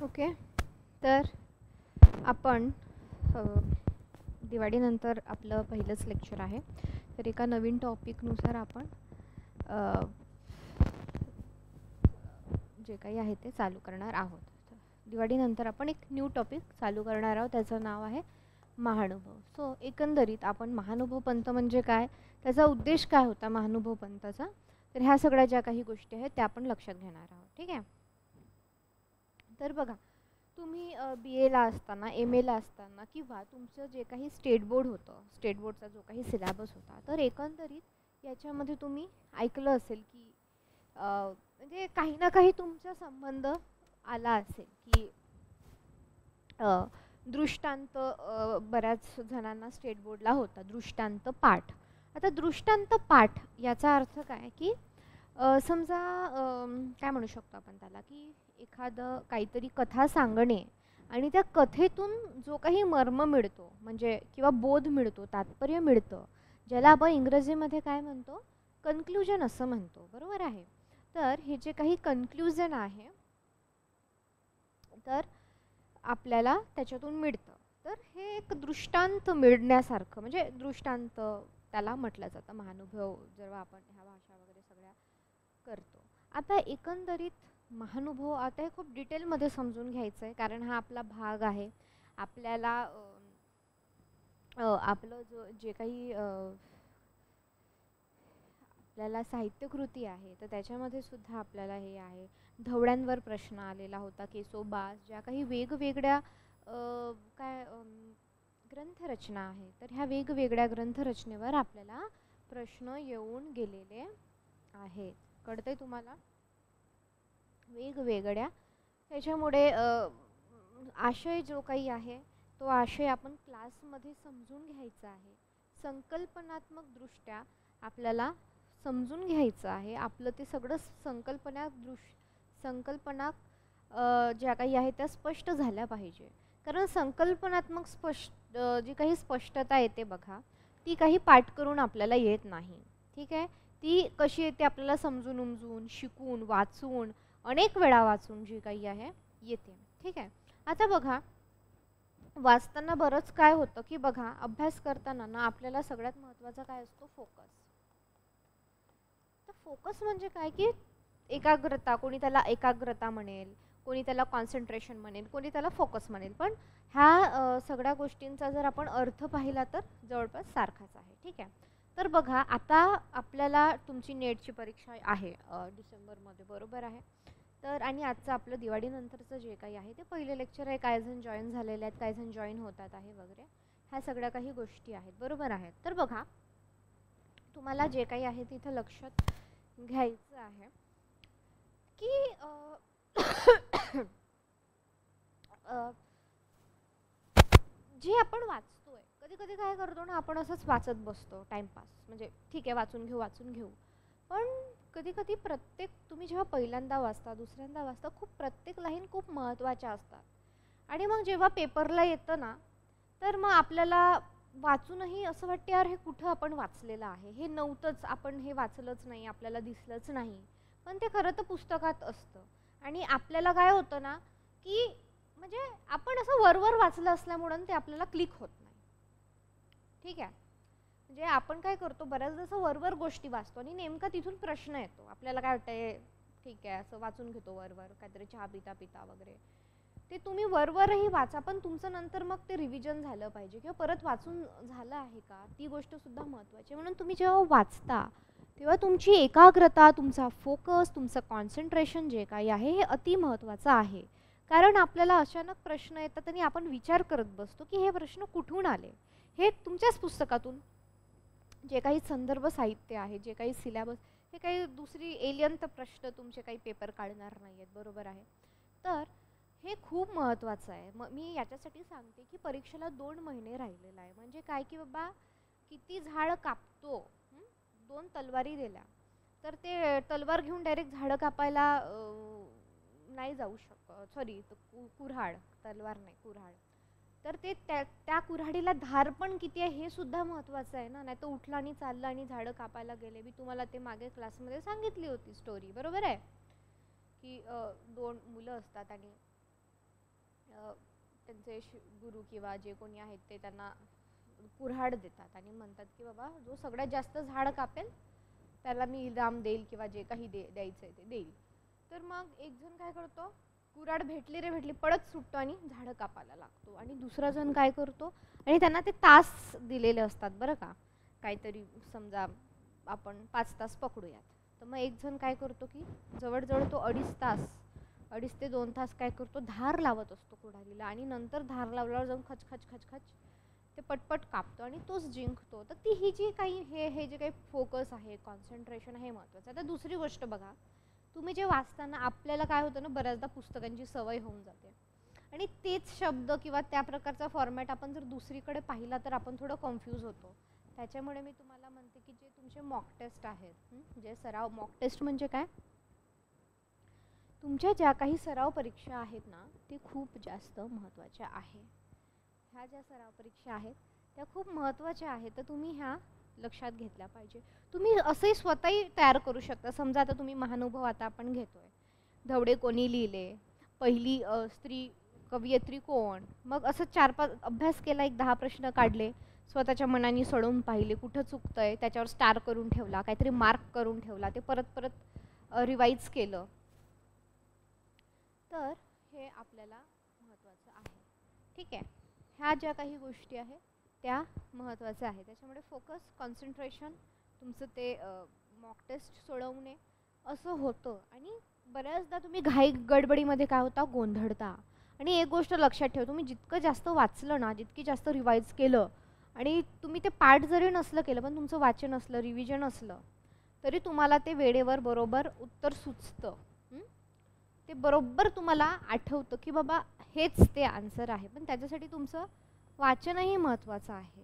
Okay, तर आपण दिवाळीनंतर आपलं पहिलंच लेक्चर आहे. तर एका नवीन टॉपिकनुसार आपण जे काही आहे ते चालू करणार आहोत. दिवाळीनंतर आपण एक न्यू टॉपिक चालू करणार आहोत, त्याचं नाव आहे महानुभव. सो एकंदरीत आपण महानुभव पंथ म्हणजे काय, त्याचा उद्देश काय होता महानुभव पंथाचा, तर ह्या सगळ्या ज्या काही गोष्टी आहेत त्या आपण लक्षात घेणार आहोत. ठीक आहे. तर बघा, तुम्ही BA असताना, MA असताना किंवा तुमचं जे काही स्टेट बोर्ड होतं, स्टेट बोर्डचा जो काही सिलेबस होता, तर एकंदरीत याच्यामध्ये तुम्ही ऐकलं असेल की म्हणजे काही ना काही तुमचा संबंध आला असेल की दृष्टांत बऱ्याच जणांना स्टेट बोर्डला होता, दृष्टांत पाठ. आता दृष्टांत पाठ याचा अर्थ काय की समजा काय म्हणू शकतो आपण त्याला की एखादं काहीतरी कथा सांगणे आणि त्या कथेतून जो काही मर्म मिळतो म्हणजे किंवा बोध मिळतो, तात्पर्य मिळतं, ज्याला आपण इंग्रजीमध्ये काय म्हणतो, कन्क्लुजन असं म्हणतो. बरोबर आहे. तर हे जे काही कन्क्लुजन आहे तर आपल्याला त्याच्यातून मिळतं. तर हे एक दृष्टांत मिळण्यासारखं म्हणजे दृष्टांत त्याला म्हटलं जातं. महानुभव जेव्हा आपण ह्या भाषा वगैरे सगळ्या करतो. आता एकंदरीत महानुभव आता हे खूप डिटेलमध्ये समजून घ्यायचं आहे, कारण हा आपला भाग आहे. आपल्याला आपलं जे काही आपल्याला साहित्यकृती आहे तर त्याच्यामध्ये सुद्धा आपल्याला हे आहे. धवळ्यांवर प्रश्न आलेला होता, केसोबास, ज्या काही वेगवेगळ्या काय ग्रंथरचना आहे, तर ह्या वेगवेगळ्या ग्रंथरचनेवर आपल्याला प्रश्न येऊन गेलेले आहेत. कळतंय तुम्हाला? वेगवेगळ्या त्याच्यामुळे आशय जो काही आहे तो आशय आपण क्लासमध्ये समजून घ्यायचा आहे. संकल्पनात्मक दृष्ट्या आपल्याला समजून घ्यायचं आहे. आपलं ते सगळं संकल्पना ज्या काही आहे त्या स्पष्ट झाल्या पाहिजे. कारण संकल्पनात्मक जी काही स्पष्टता येते बघा, ती काही पाठ करून आपल्याला येत नाही. ठीक आहे. ती कशी येते आपल्याला समजून उमजून, शिकून, वाचून, अनेक वेळा वाचून जी काही आहे येते. ठीक आहे. आता बघा, वाचताना बरंच काय होतं की बघा, अभ्यास करताना ना आपल्याला सगळ्यात महत्त्वाचा काय असतो, फोकस. तर फोकस म्हणजे काय की एकाग्रता, कोणी त्याला एकाग्रता म्हणेल, कोणी त्याला कॉन्सन्ट्रेशन म्हणेल, कोणी त्याला फोकस म्हणेल, पण ह्या सगळ्या गोष्टींचा जर आपण अर्थ पाहिला तर जवळपास सारखाच आहे. ठीक आहे. तर बघा, आता आपल्याला तुमची नेटची परीक्षा आहे डिसेंबरमध्ये, बरोबर आहे. तर आणि आजचं आपलं दिवाळीनंतरचं जे काही आहे ते पहिले लेक्चर आहे. काही जण जॉईन झालेले आहेत, काही जण जॉईन होतात आहे वगैरे, ह्या सगळ्या काही गोष्टी आहेत. बरोबर आहेत. तर बघा, तुम्हाला जे काही आहे तिथं लक्षात घ्यायचं आहे की जे आपण वाचतोय, कधी कधी काय करतो ना, आपण असंच वाचत बसतो टाइमपास, म्हणजे ठीक आहे वाचून घेऊ. पण कधी कधी प्रत्येक, तुम्ही जेव्हा पहिल्यांदा वाचता, दुसऱ्यांदा वाचता, खूप प्रत्येक लाईन खूप महत्त्वाच्या असतात. आणि मग जेव्हा पेपरला येतं ना, तर मग आपल्याला वाचूनही असं वाटतं यार हे कुठं आपण वाचलेलं आहे, हे नव्हतंच, आपण हे वाचलंच नाही, आपल्याला दिसलंच नाही. पण ते खरं तर पुस्तकात असतं. आणि आपल्याला काय होतं ना की म्हणजे आपण असं वरवर वाचलं असल्यामुळे ते आपल्याला क्लिक होत नाही. ठीक आहे. म्हणजे आपण काय करतो, बऱ्याचदा असं वरवर गोष्टी वाचतो आणि नेमका तिथून प्रश्न येतो. आपल्याला काय वाटतं, ठीक आहे असं वाचून घेतो वरवर, काहीतरी चहा पिता पिता वगैरे. ते तुम्ही वरवरही वाचा, पण तुमचं नंतर मग ते रिव्हिजन झालं पाहिजे किंवा परत वाचून झालं आहे का, ती गोष्ट सुद्धा महत्त्वाची. म्हणून तुम्ही जेव्हा वाचता तेव्हा तुमची एकाग्रता, तुमचा फोकस, तुमचं कॉन्सन्ट्रेशन जे काही आहे हे अति महत्त्वाचं आहे. कारण आपल्याला अचानक प्रश्न येतात आणि आपण विचार करत बसतो की हे प्रश्न कुठून आले. हे तुमच्याच पुस्तकातून जे काही संदर्भ साहित्य आहे, जे काही सिलेबस, हे काही दुसरी एलियन तर प्रश्न तुमचे काही पेपर काढणार नाही आहेत. बरोबर आहे. तर हे खूप महत्त्वाचं आहे. मग मी याच्यासाठी सांगते की परीक्षेला 2 महिने राहिलेला आहे. म्हणजे काय की बाबा, किती झाड कापतो, 2 तलवारी दिल्या तर ते तलवार घेऊन डायरेक्ट झाडं कापायला नाही जाऊ शकत. सॉरी, कुऱ्हाड, तलवार नाही, कुऱ्हाड. तर ते त्या कुऱ्हाडीला धार पण किती आहे हे सुद्धा महत्त्वाचं आहे ना. नाही तर उठला आणि चाललं आणि झाडं कापायला गेले. मी तुम्हाला ते मागे क्लासमध्ये सांगितली होती स्टोरी, बरोबर आहे की 2 मुलं असतात आणि त्यांचे गुरु किंवा जे कोणी आहेत ते त्यांना कुऱ्हाड देतात आणि म्हणतात की बाबा जो सगळ्यात जास्त झाड कापेल त्याला मी इनाम देईल किंवा जे काही द्यायचं आहे ते देईल. तर मग एक जण काय करतो, कुऱ्हाड भेटली रे भेटली पळत सुटतो आणि झाडं कापायला लागतो. आणि दुसरा जण काय करतो, आणि त्यांना ते तास दिलेले असतात बरं का, काहीतरी समजा आपण 5 तास पकडूयात. तर मग एक जण काय करतो की जवळजवळ तो 2.5 ते 2 तास काय करतो, धार लावत असतो कुऱ्हाडीला. आणि नंतर धार लावल्यावर जाऊन खच खच खच खच ते पटपट कापतो आणि तोच जिंकतो. तर ती ही जी काही हे जे काही फोकस आहे, कॉन्सन्ट्रेशन आहे महत्त्वाचं. आता दुसरी गोष्ट बघा, तुम्ही जे वाचताना आपल्याला काय होतं ना, बऱ्याचदा पुस्तकांची सवय होऊन जाते आणि तेच शब्द किंवा त्या प्रकारचा फॉर्मॅट आपण जर दुसरीकडे पाहिला तर आपण थोडं कन्फ्यूज होतो. त्याच्यामुळे मी तुम्हाला म्हणते की जे तुमचे मॉक टेस्ट आहेत, जे सराव, मॉक टेस्ट म्हणजे काय, तुमच्या ज्या काही सराव परीक्षा आहेत ना, ते खूप जास्त महत्त्वाच्या आहे. ह्या ज्या सराव परीक्षा आहेत त्या खूप महत्त्वाच्या आहेत. तर तुम्ही ह्या लक्षात घेतल्या पाहिजे. तुम्ही असंही स्वतःही तयार करू शकता. समजा आता तुम्ही महानुभव आता आपण घेतोय, धवडे कोणी लिहिले, पहिली स्त्री कवयित्री कोण, मग असं 4-5 अभ्यास केला, एक 10 प्रश्न काढले, स्वतःच्या मनाने सोडवून पाहिले, कुठं चुकतंय त्याच्यावर स्टार करून ठेवला, काहीतरी मार्क करून ठेवला, ते परत परत रिवाईज केलं. तर हे आपल्याला महत्त्वाचं आहे. ठीक आहे, ह्या ज्या काही गोष्टी आहेत त्या महत्त्वाच्या आहेत. त्याच्यामुळे फोकस, कॉन्सन्ट्रेशन, तुमचं ते मॉक टेस्ट सोडवणे असं होतं. आणि बऱ्याचदा तुम्ही घाई गडबडीमध्ये काय होता, गोंधळता. आणि एक गोष्ट लक्षात ठेवा, तुम्ही जितकं जास्त वाचलं ना, जितकी जास्त रिवाईज केलं, आणि तुम्ही ते पाठ जरी नसलं केलं पण तुमचं वाचन असलं, रिव्हिजन असलं, तरी तुम्हाला ते वेळेवर बरोबर उत्तर सुचतं. ते बरोबर तुम्हाला आठवतं की बाबा हेच ते आन्सर आहे. पण त्याच्यासाठी तुमचं वाचनही महत्त्वाचं आहे.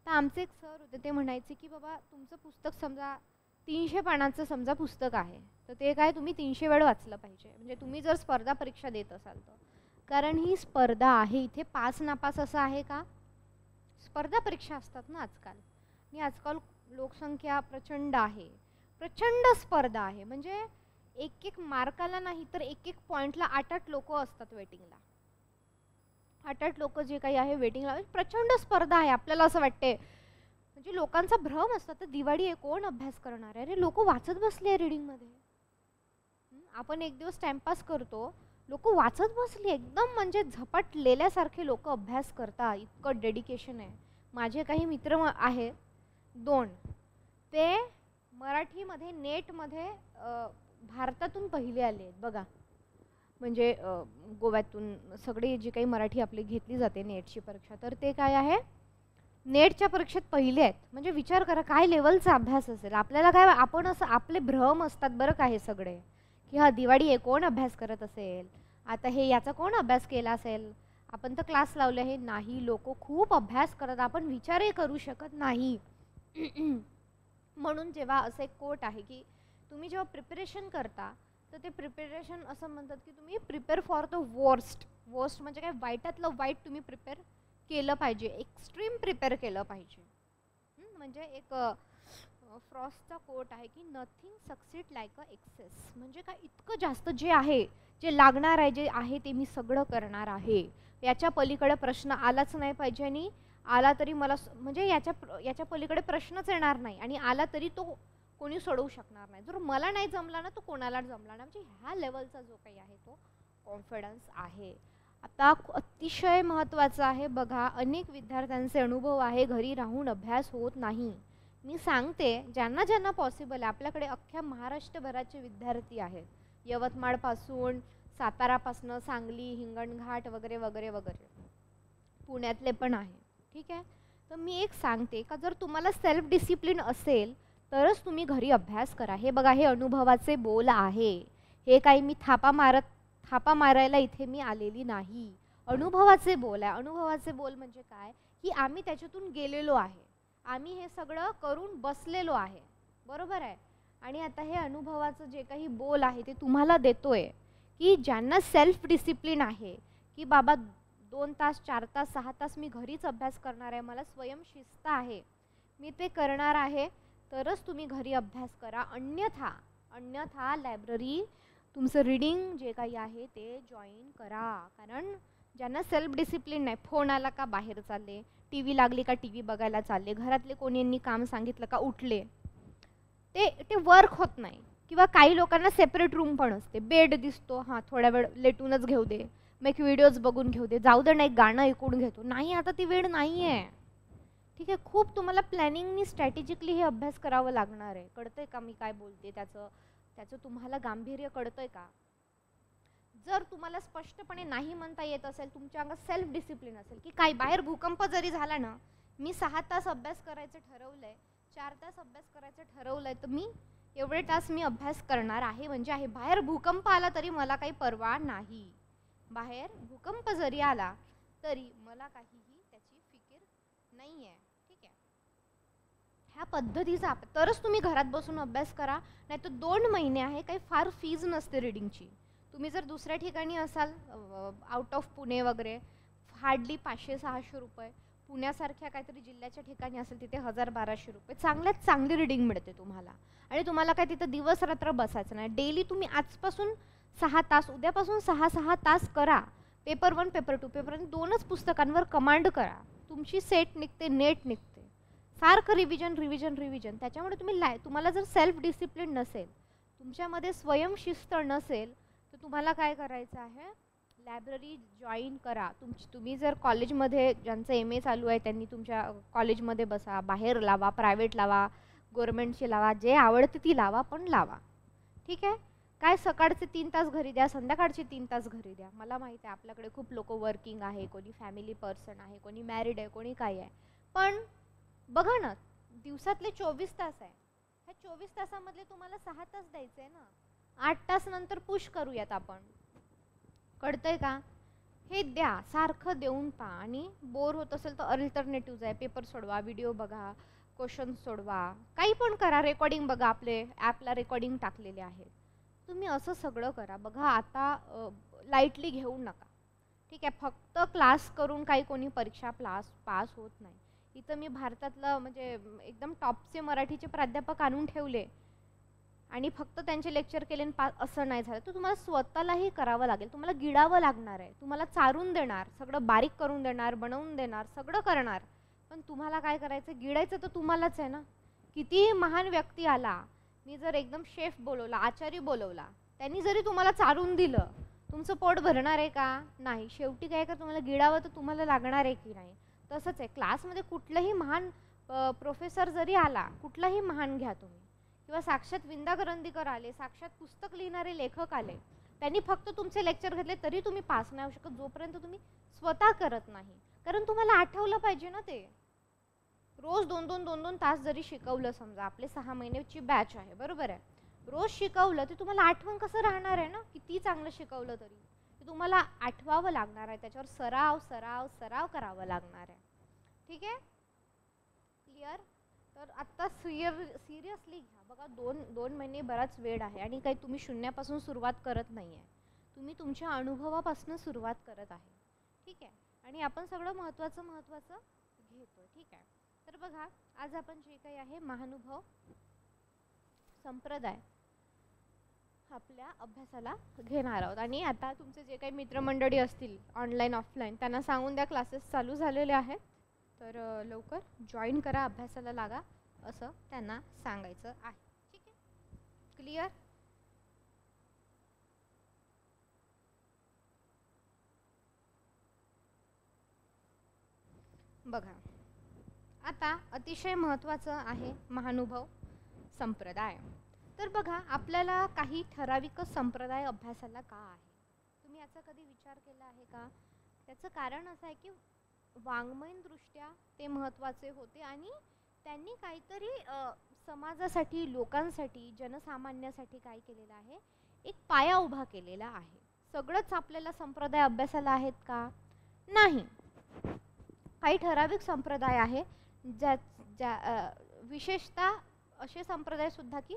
तर आमचे एक सर होते, ते म्हणायचे की बाबा तुमचं पुस्तक समजा 300 पानाचं समजा पुस्तक आहे, तर ते काय तुम्ही 300 वेळ वाचलं पाहिजे. म्हणजे तुम्ही जर स्पर्धा परीक्षा देत असाल तर, कारण ही स्पर्धा आहे. इथे पास नापास असं आहे का, स्पर्धा परीक्षा असतात ना आजकाल. आणि आजकाल लोकसंख्या प्रचंड आहे, प्रचंड स्पर्धा आहे. म्हणजे एक मार्काला नाही तर एक पॉईंटला 8-8 लोक असतात वेटिंगला. 8-8 लोक जे काही आहे वेटिंगला. प्रचंड स्पर्धा आहे. आपल्याला असं वाटते, म्हणजे लोकांचा भ्रम असतो, तर दिवाळी आहे कोण अभ्यास करणार आहे, अरे लोक वाचत बसले आहे रीडिंगमध्ये. आपण एक दिवस टाइमपास करतो, लोक वाचत बसली एकदम, म्हणजे झपटलेल्यासारखे लोक अभ्यास करतात, इतकं डेडिकेशन आहे. माझे काही मित्र आहेत 2, ते मराठीमध्ये नेटमध्ये भारतातून पहिले आले आहेत बघा. म्हणजे गोव्यातून सगळे जे काही मराठी आपली घेतली जाते नेटची परीक्षा, तर ते काय आहे, नेटच्या परीक्षेत पहिले आहेत. म्हणजे विचार करा काय लेवलचा अभ्यास असेल. आपल्याला काय, आपण असं आपले भ्रम असतात बरं का हे सगळे, की हा दिवाळी आहे कोण अभ्यास करत असेल, आता हे याचा कोण अभ्यास केला असेल, आपण तर क्लास लावले आहे. नाही, लोक खूप अभ्यास करत, आपण विचारही करू शकत नाही. म्हणून जेव्हा असं एक कोट आहे की तुम्ही जेव्हा प्रिपरेशन करता, तर ते प्रिपरेशन असं म्हणतात की तुम्ही prepare for the worst. Worst म्हणजे काय, वाईटातलं वाईट तुम्ही प्रिपेअर केलं पाहिजे, एक्स्ट्रीम प्रिपेअर केलं पाहिजे. म्हणजे एक फ्रॉस्टचा कोट आहे की nothing succeed like a access. म्हणजे काय, इतकं जास्त जे आहे, जे लागणार आहे, जे आहे ते मी सगळं करणार आहे, याच्या पलीकडे प्रश्न आलाच नाही पाहिजे. आणि आला तरी मला म्हणजे याच्या पलीकडे प्रश्नच येणार नाही, आणि आला तरी तो कोणी सोडवू शकणार नाही. जर मला नाही जमला ना, तो कोणाला जमला ना. म्हणजे ह्या लेवलचा जो काही आहे तो कॉन्फिडन्स आहे. आता अतिशय महत्त्वाचं आहे बघा, अनेक विद्यार्थ्यांचे अनुभव आहे घरी राहून अभ्यास होत नाही. मी सांगते, ज्यांना ज्यांना पॉसिबल आहे, आपल्याकडे अख्ख्या महाराष्ट्रभराचे विद्यार्थी आहेत, यवतमाळपासून, सातारापासून, सांगली, हिंगणघाट वगैरे वगैरे वगैरे, पुण्यातले पण आहे. ठीक आहे, तर मी एक सांगते का जर तुम्हाला सेल्फ डिसिप्लिन असेल तरच तुम्ही घरी अभ्यास करा. हे बघा, हे अनुभवाचे बोल आहे. हे काही मी थापा मारायला इथे मी आलेली नाही. अनुभवाचे बोल आहे. अनुभवाचे बोल म्हणजे काय, की आम्ही त्याच्यातून गेलेलो आहे, आम्ही हे सगळं करून बसलेलो आहे, बरोबर आहे. आणि आता हे अनुभवाचं जे काही बोल आहे ते तुम्हाला देतोय, की ज्यांना सेल्फ डिसिप्लिन आहे, की बाबा 2 तास, 4 तास, 6 तास मी घरीच अभ्यास करणार आहे, मला स्वयंशिस्त आहे, मी ते करणार आहे, तरच तुम्ही घरी अभ्यास करा. अन्यथा लायब्ररी, तुमचं रीडिंग जे काही आहे ते जॉईन करा. कारण ज्यांना सेल्फ डिसिप्लिन नाही, फोन आला का बाहेर चालले, टी व्ही लागली का टी व्ही बघायला चालले, घरातले कोणी काम सांगितलं का उठले, ते ते वर्क होत नाही. किंवा काही लोकांना सेपरेट रूम पण असते, बेड दिसतो, हां थोड्या वेळ लेटूनच घेऊ दे, मग एक व्हिडिओज बघून घेऊ दे, जाऊ दे नाही गाणं ऐकून घेतो. नाही, आता ती वेळ नाही आहे. ठीक आहे, खूप तुम्हाला प्लॅनिंगनी स्ट्रॅटेजिकली हे अभ्यास करावं लागणार आहे. कळतंय का मी काय बोलते, त्याचं तुम्हाला गांभीर्य कळतंय का? जर तुम्हाला स्पष्टपणे नाही म्हणता येत असेल, तुमच्या अंगात सेल्फ डिसिप्लिन असेल की काय, बाहेर भूकंप जरी झाला ना, मी 6 तास अभ्यास करायचं ठरवलंय, 4 तास अभ्यास करायचं ठरवलंय, तर मी एवढे तास मी अभ्यास करणार आहे म्हणजे आहे. बाहेर भूकंप आला तरी मला काही पर्वा नाही. बाहेर भूकंप जरी आला तरी मला काहीही त्याची फिकीर नाही आहे. ठीक आहे, ह्या पद्धतीचा तरच तुम्ही घरात बसून अभ्यास करा. नाही तर 2 महिने आहे, काही फार फीज नसते रीडिंगची. तुम्ही जर दुसऱ्या ठिकाणी असाल, आउट ऑफ पुणे वगैरे, हार्डली 500-600 रुपये. पुण्यासारख्या काहीतरी जिल्ह्याच्या ठिकाणी असेल तिथे 1000-1200 रुपये चांगल्यात चांगली रीडिंग मिळते तुम्हाला. आणि तुम्हाला काय तिथं दिवस रात्र बसायचं नाही. डेली तुम्ही आजपासून 6 तास, उद्यापासून 6 तास करा. पेपर 1, पेपर 2, पेपर 1 2च पुस्तकांवर कमांड करा. तुमची सेट निघते, नेट निघते. सारखं रिव्हिजन. त्याच्यामुळे तुम्हाला जर सेल्फ डिसिप्लिन नसेल, तुमच्यामध्ये स्वयंशिस्त नसेल, तर तुम्हाला काय करायचं आहे, लायब्ररी जॉईन करा. तुम्ही जर कॉलेजमध्ये, ज्यांचं MA चालू आहे त्यांनी तुमच्या कॉलेजमध्ये बसा, बाहेर लावा, प्रायव्हेट लावा, गव्हर्नमेंटची लावा, जे आवडते ती लावा, पण लावा. ठीक आहे, काय सकाळचे 3 तास घरी द्या, संध्याकाळचे 3 तास घरी द्या. मला माहिती आहे आपल्याकडे खूप लोक वर्किंग आहे, कोणी फॅमिली पर्सन आहे, कोणी मॅरिड आहे, कोणी काय आहे. पण बघा ना, दिवसातले 24 तास आहे, ह्या 24 तासामधले तुम्हाला 6 तास द्यायचे आहे ना. 8 तास नंतर पुश करूयात आपण. कळतंय का? हे द्या, सारखं देऊन पहा. आणि बोर होत असेल तर अल्टरनेटिव्ज आहे, पेपर सोडवा, व्हिडिओ बघा, क्वेश्चन सोडवा, काही पण करा, रेकॉर्डिंग बघा, आपले ॲपला रेकॉर्डिंग टाकलेले आहेत. तुम्ही असं सगळं करा. बघा आता लाईटली घेऊ नका. ठीक आहे, फक्त क्लास करून काही कोणी परीक्षा पास होत नाही. इथं मी भारतातलं म्हणजे एकदम टॉपचे मराठीचे प्राध्यापक आणून ठेवले आणि फक्त त्यांचे लेक्चर केले पास असं नाही झालं. तर तुम्हाला स्वतःलाही करावं लागेल, तुम्हाला गिळावं लागणार आहे. तुम्हाला चारून देणार, सगळं बारीक करून देणार, बनवून देणार, सगळं करणार. पण तुम्हाला काय करायचं, गिळायचं तर तुम्हालाच आहे ना. कितीही महान व्यक्ती आला, मी जर एकदम शेफ बोलवला, आचारी बोलवला, त्यांनी जरी तुम्हाला चारून दिलं, तुमचं पोट भरणार आहे का? नाही. शेवटी काय का तुम्हाला गिळावं तर तुम्हाला लागणार आहे की नाही. तसंच आहे, क्लासमध्ये कुठलंही महान प्रोफेसर जरी आला, कुठलाही महान घ्या तुम्ही, किंवा साक्षात विंदा करंदीकर आले, साक्षात पुस्तक लिहिणारे लेखक आले, त्यांनी फक्त तुमचे लेक्चर घेतले तरी तुम्ही पास नाही होऊ शकत, जोपर्यंत तुम्ही स्वतः करत नाही. कारण तुम्हाला आठवलं पाहिजे ना. ते रोज 2-2 तास जरी शिकवलं, समजा आपले 6 महिन्याची बॅच आहे, बरोबर आहे, रोज शिकवलं ते तुम्हाला आठवण कसं राहणार आहे ना. किती चांगलं शिकवलं तरी ते तुम्हाला आठवावं लागणार आहे, त्याच्यावर सराव करावं लागणार आहे. ठीक आहे, क्लिअर? तर आत्ता सिरियसली घ्या. बघा 2 महिने बराच वेळ आहे आणि काही तुम्ही शून्यापासून सुरुवात करत नाही आहे, तुम्ही तुमच्या अनुभवापासून सुरुवात करत आहे. ठीक आहे, आणि आपण सगळं महत्त्वाचं घेतो. ठीक आहे, तर बघा आज आपण जे काही आहे महानुभव संप्रदाय आपल्या अभ्यासाला घेणार आहोत. आणि आता तुमचे जे काही मित्रमंडळी असतील ऑनलाईन ऑफलाईन, त्यांना सांगून द्या क्लासेस चालू झालेले आहेत, तर लवकर जॉईन करा, अभ्यासाला लागा, असं त्यांना सांगायचं आहे. ठीक आहे, क्लिअर? बघा आता अतिशय महत्त्वाचं आहे महानुभव संप्रदाय. तर बघा आपल्याला काही ठराविक संप्रदाय अभ्यासाला का आहे, तुम्ही याचा कधी विचार केला आहे का? त्याचं कारण असं आहे की वाङ्मयदृष्ट्या ते महत्त्वाचे होते आणि त्यांनी काहीतरी समाजासाठी, लोकांसाठी, जनसामान्यासाठी काय केलेलं आहे, एक पाया उभा केलेला आहे. सगळंच आपल्याला संप्रदाय अभ्यासाला आहेत का? नाही. काही ठराविक संप्रदाय आहे ज्या विशेषतः असे संप्रदाय सुद्धा की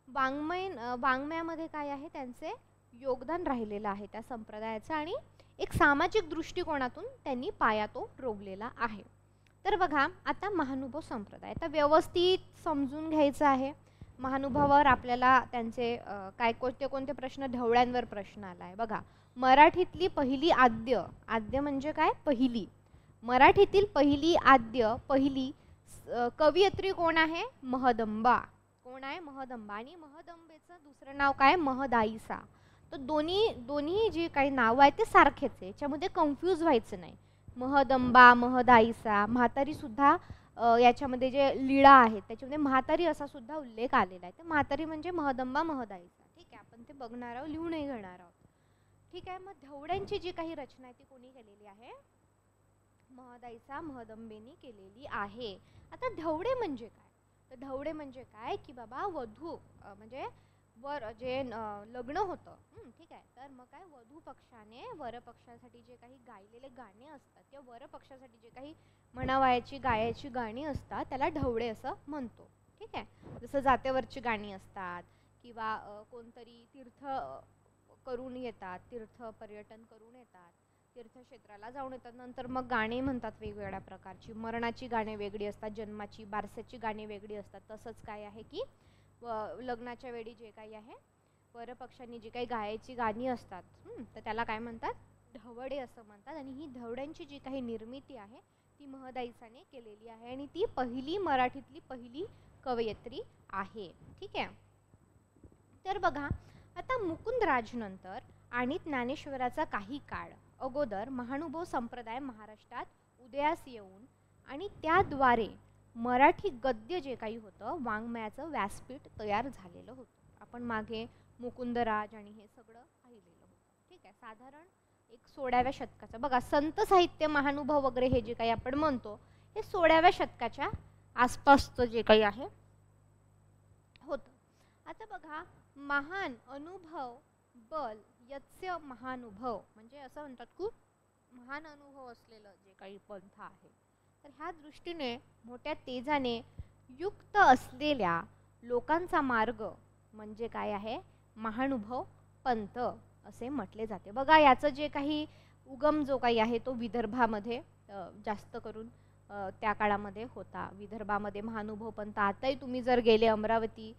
वाङ्मयामध्ये काय आहे, त्यांचे योगदान राहिलेलं आहे त्या संप्रदायाचं आणि एक सामाजिक दृष्टिकोनातून त्यांनी पाया तो रोवलेला आहे. तर बघा आता महानुभव संप्रदाय आता व्यवस्थित समजून घ्यायचं आहे. महानुभवावर आपल्याला त्यांचे काय कोणते प्रश्न, ढवळ्यांवर प्रश्न आला आहे. बघा मराठीतली पहिली आद्य, आद्य म्हणजे काय, पहिली, मराठीतील पहिली आद्य पहिली कवयित्री कोण आहे, महदंबा. कोण आहे, महदंबा. आणि महदंबेचं दुसरं नाव काय, महदाईसा. तर दोन्ही जे काही नाव आहे ते सारखेच आहे, याच्यामध्ये कन्फ्यूज व्हायचं नाही. महदंबा, महदाईसा. म्हातारी सुद्धा याच्यामध्ये जे लीळा आहेत त्याच्यामध्ये म्हातारी असा सुद्धा उल्लेख आलेला आहे. तर म्हातारी म्हणजे महदंबा, महदाईसा. ठीक आहे, आपण ते बघणार आहोत, लिहूनही घेणार आहोत. ठीक आहे. मग धवड्यांची जी काही रचना आहे ती कोणी केलेली आहे, महदाईसा, महदंबेनी केलेली आहे. आता धवडे म्हणजे काय, तर धवडे म्हणजे काय की बाबा वधू म्हणजे वर जे लग्न होतं, ठीक आहे, तर मग काय वधू पक्षाने वर पक्षासाठी जे काही गायलेले गाणे असतात किंवा वर पक्षासाठी जे काही म्हणावयाची गायाची गाणी असतात त्याला ढवळे असं म्हणतो. ठीक आहे, जसं जात्यावरची गाणी असतात किंवा कोणतरी तीर्थ करून येतात, तीर्थ पर्यटन करून येतात, तीर्थक्षेत्राला जाऊन येतात, नंतर मग गाणी म्हणतात वेगवेगळ्या प्रकारची. मरणाची गाणी वेगळी असतात, जन्माची बारसाची गाणी वेगळी असतात. तसंच काय आहे की लग्नाच्या वेळी जे काही आहे वरपक्षांनी जी काही गायची गाणी असतात तर त्याला काय म्हणतात, ढवळे असं म्हणतात. आणि ही धवड्यांची जी काही निर्मिती आहे ती महदाईसाने केलेली आहे आणि ती पहिली मराठीतली पहिली कवयित्री आहे. ठीक आहे. तर बघा, आता मुकुंदराज नंतर आणि ज्ञानेश्वराचा काही काळ अगोदर महानुभाव संप्रदाय महाराष्ट्रात उदयास येऊन आणि त्याद्वारे मराठी गद्य जे काही होतं वाङ्मयाचं व्यासपीठ तयार झालेलं होतं. आपण मागे मुकुंदराज आणि हे सगळं पाहिलेलं होतं. ठीक आहे, साधारण एक 16व्या शतकाचं. बघा, संत साहित्य महानुभाव वगैरे हे जे काही आपण म्हणतो हे 16व्या शतकाच्या आसपासचं जे काही आहे होतं. आता बघा, महान अनुभव बल यत्स्य महानुभव म्हणजे असं म्हणतात खूप महान अनुभव असलेलं जे काही पंथ आहे. तर ह्या दृष्टीने मोठ्या तेजाने युक्त असलेल्या लोकांचा मार्ग म्हणजे काय आहे, महानुभव पंथ असे म्हटले जाते. बघा, याचं जे काही उगम जो काही आहे तो विदर्भामध्ये जास्त करून त्या काळामध्ये होता. विदर्भामध्ये महानुभव पंथ. आताही तुम्ही जर गेले अमरावती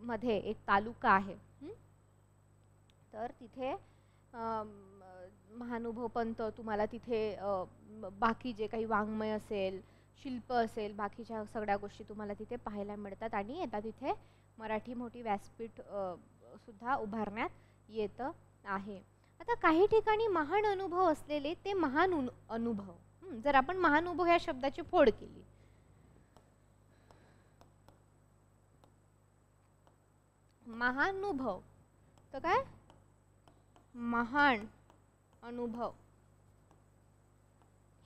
मध्ये एक तालुका आहे तर तिथे महानुभव पंथ तुम्हाला तिथे बाकी जे काही वाङ्मय असेल, शिल्प असेल, बाकीच्या सगळ्या गोष्टी तुम्हाला तिथे पाहायला मिळतात आणि आता तिथे मराठी मोठी व्यासपीठ सुद्धा उभारण्यात येत आहे. आता काही ठिकाणी महान अनुभव असलेले ते महान अनुभव. जर आपण महानुभव या शब्दाची फोड केली, महानुभव तर काय, महान अनुभव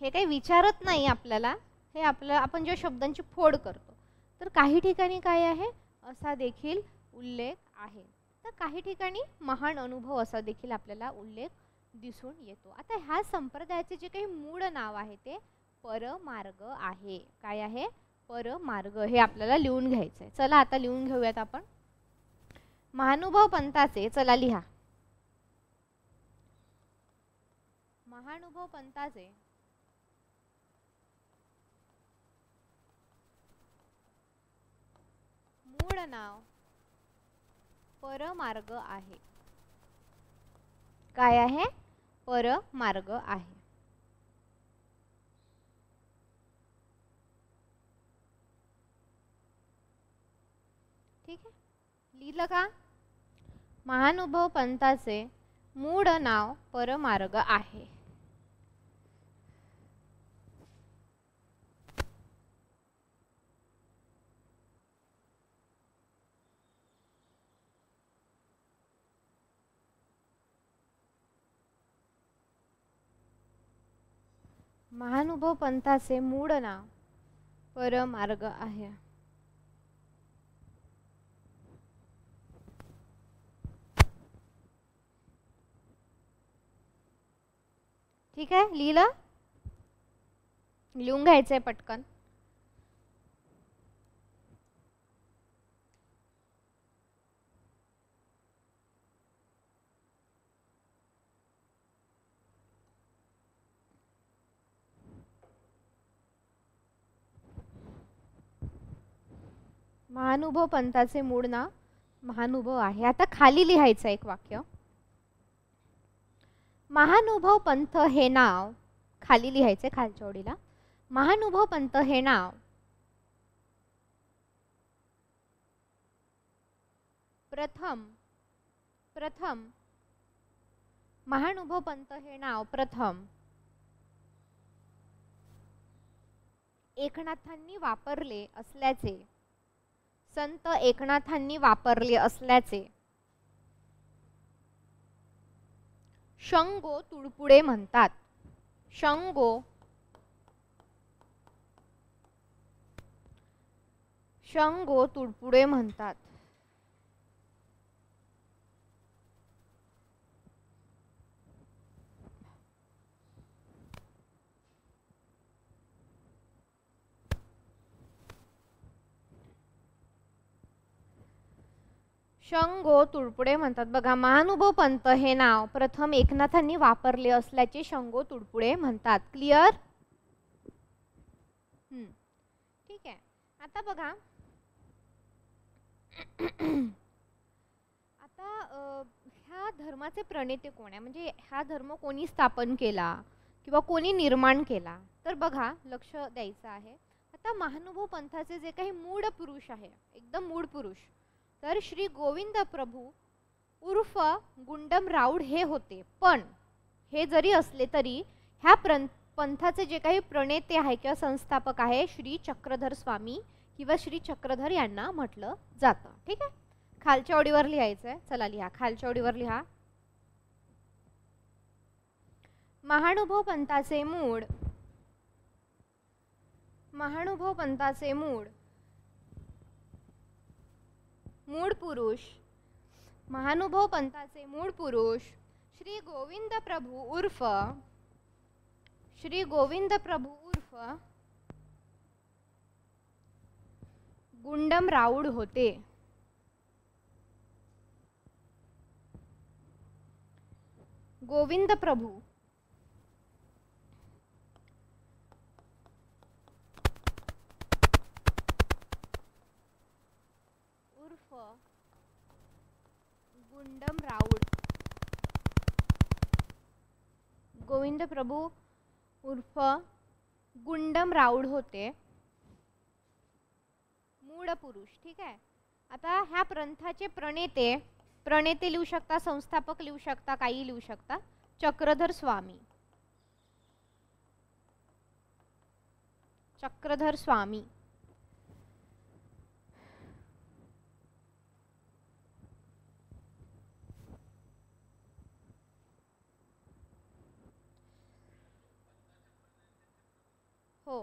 हे काही विचारत नाही आपल्याला, हे आपण ज्या शब्दांची फोड करतो. तर काही ठिकाणी काय आहे असा देखील उल्लेख आहे. तर काही ठिकाणी महान अनुभव असा देखील आपल्याला उल्लेख दिसून येतो. आता ह्या संप्रदायाचे जे काही मूळ नाव आहे ते परमार्ग आहे. काय आहे, परमार्ग. हे आपल्याला लिहून घ्यायचं आहे. चला आता लिहून घेऊयात आपण. महानुभाव पंथाचे, चला लिहा, महानुभाव पंथाचे मूळ नाव परमार्ग आहे. काय आहे, परमार्ग आहे. ठीक आहे, लिहिलं का? महानुभाव पंथाचे मूळ नाव परमार्ग आहे. महानुभाव पंथाचे मूळ नाव परमार्ग आहे. ठीक आहे, लिहिलं? लिहून घ्यायचंय पटकन. महानुभाव पंथाचे मूळ नाव महानुभाव आहे. आता खाली लिहायचं एक वाक्य. महानुभव पंथ हे नाव खाली लिहायचे, खालच्या ओळीला. महानुभव पंथ हे नाव प्रथम महानुभव पंथ हे नाव प्रथम एकनाथांनी वापरले असल्याचे, संत एकनाथांनी वापरले असल्याचे शंगो तुळपुडे म्हणतात. शंगो तुळपुडे म्हणतात. शंगो तुळपुडे म्हणतात. बघा, महानुभव पंथ हे नाव प्रथम एकनाथांनी वापरले असल्याचे शंगो तुळपुडे म्हणतात. क्लिअर? ठीक आहे. आता बघा, आता ह्या धर्माचे प्रणेते कोण आहे, म्हणजे हा धर्म कोणी स्थापन केला किंवा कोणी निर्माण केला, तर बघा लक्ष द्यायचं आहे. आता महानुभव पंथाचे जे काही मूळ पुरुष आहे, एकदम मूळ पुरुष, तर श्री गोविंद प्रभू उर्फ गुंडम राऊड हे होते. पण हे जरी असले तरी ह्या पंथाचे जे काही प्रणेते आहे किंवा संस्थापक आहे श्री चक्रधर स्वामी किंवा श्री चक्रधर यांना म्हटलं जातं. ठीक आहे, खालच्या ओळीवर लिहायचं आहे. चला लिहा, खालच्या ओळीवर लिहा. महानुभव पंथाचे मूळ पुरुष, महानुभव पंथाचे मूळ पुरुष श्री गोविंद प्रभू उर्फ गुंडम राऊड होते. गोविंद प्रभू उर्फ गुंडम राऊड, गोविंद प्रभू उर्फ गुंडम राऊड होते मूळ पुरुष. ठीक आहे. आता ह्या पंथाचे प्रणेते लिहू शकता, संस्थापक लिहू शकता, काही लिहू शकता. चक्रधर स्वामी. हो,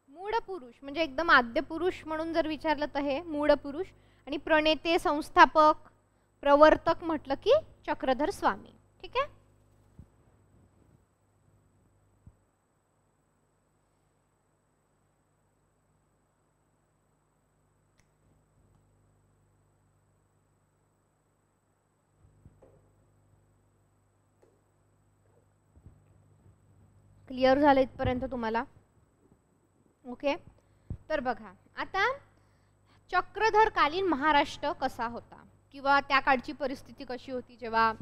मूळ पुरुष म्हणजे एकदम आद्य पुरुष म्हणून जर विचारलं तर हे मूळ पुरुष, आणि प्रणेते, संस्थापक, प्रवर्तक म्हटलं की चक्रधर स्वामी. ठीक आहे. क्लिअर झालं इथपर्यंत तुम्हाला? ओके. तर बघा, आता चक्रधरकालीन महाराष्ट्र कसा होता किंवा त्या काळची परिस्थिती कशी होती जेव्हा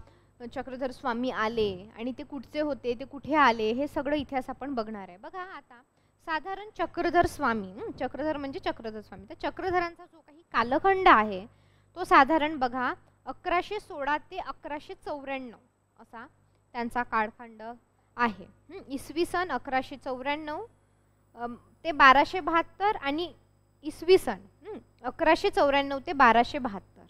चक्रधर स्वामी आले आणि ते कुठचे होते, ते कुठे आले, हे सगळं इतिहास आपण बघणार आहे. बघा, आता साधारण चक्रधर स्वामी, चक्रधर म्हणजे चक्रधर स्वामी, तर चक्रधरांचा जो काही कालखंड आहे तो साधारण बघा 1116 ते 1194 असा त्यांचा कालखंड आहे. इसवी सन 1194 ते 1272 आणि इसवी सन 1194 ते 1272.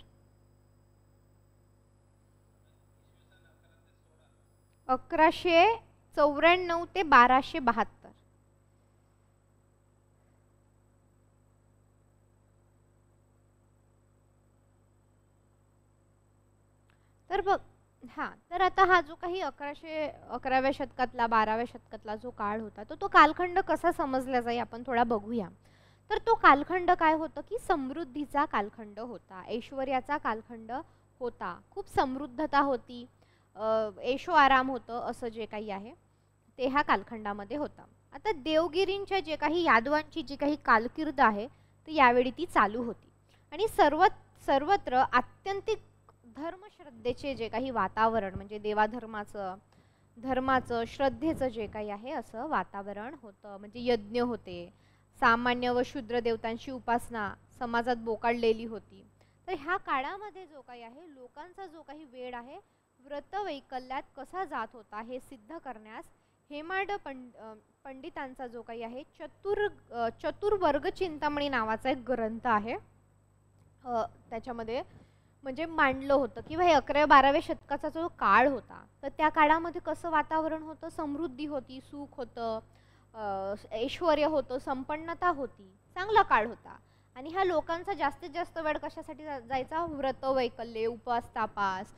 1194 ते 1272. तर बघ, हां, तर आता हा जो काही 1111व्या शतकातला 12व्या शतकातला जो काळ होता तो कालखंड कसा समजला जाईल आपण थोडा बघूया. तर तो कालखंड काय होतं की समृद्धीचा कालखंड होता, ऐश्वर्याचा कालखंड होता, खूप समृद्धता होती, ऐशो आराम होतं, असं जे काही आहे ते ह्या कालखंडामध्ये होतं. आता देवगिरींच्या जे काही यादवांची जी काही कारकीर्द आहे ती यावेळी ती चालू होती आणि सर्वत्र आत्यंतिक धर्मश्रद्धेचे जे काही वातावरण म्हणजे देवाधर्माचं धर्माचं श्रद्धेचं जे काही आहे असं वातावरण होतं. म्हणजे यज्ञ होते, सामान्य व शूद्र देवतांची उपासना समाजात बोकाळलेली होती. तर ह्या काळामध्ये जो काही आहे लोकांचा जो काही वेळ आहे व्रतवैकल्यात कसा जात होता हे सिद्ध करण्यास हेमाड पंडितांचा जो काही आहे चतुर्वर्ग चिंतामणी नावाचा एक ग्रंथ आहे. त्याच्यामध्ये म्हणजे मांडलं होतं की हे 11-12व्या शतकाचा जो काळ होता तर त्या काळामध्ये कसं वातावरण होतं, समृद्धी होती, सुख होतं, ऐश्वर्य होतं, संपन्नता होती, चांगला काळ होता. आणि ह्या लोकांचा जास्तीत जास्त वेळ कशासाठी जायचा, व्रत वैकल्ये, उपास तापास,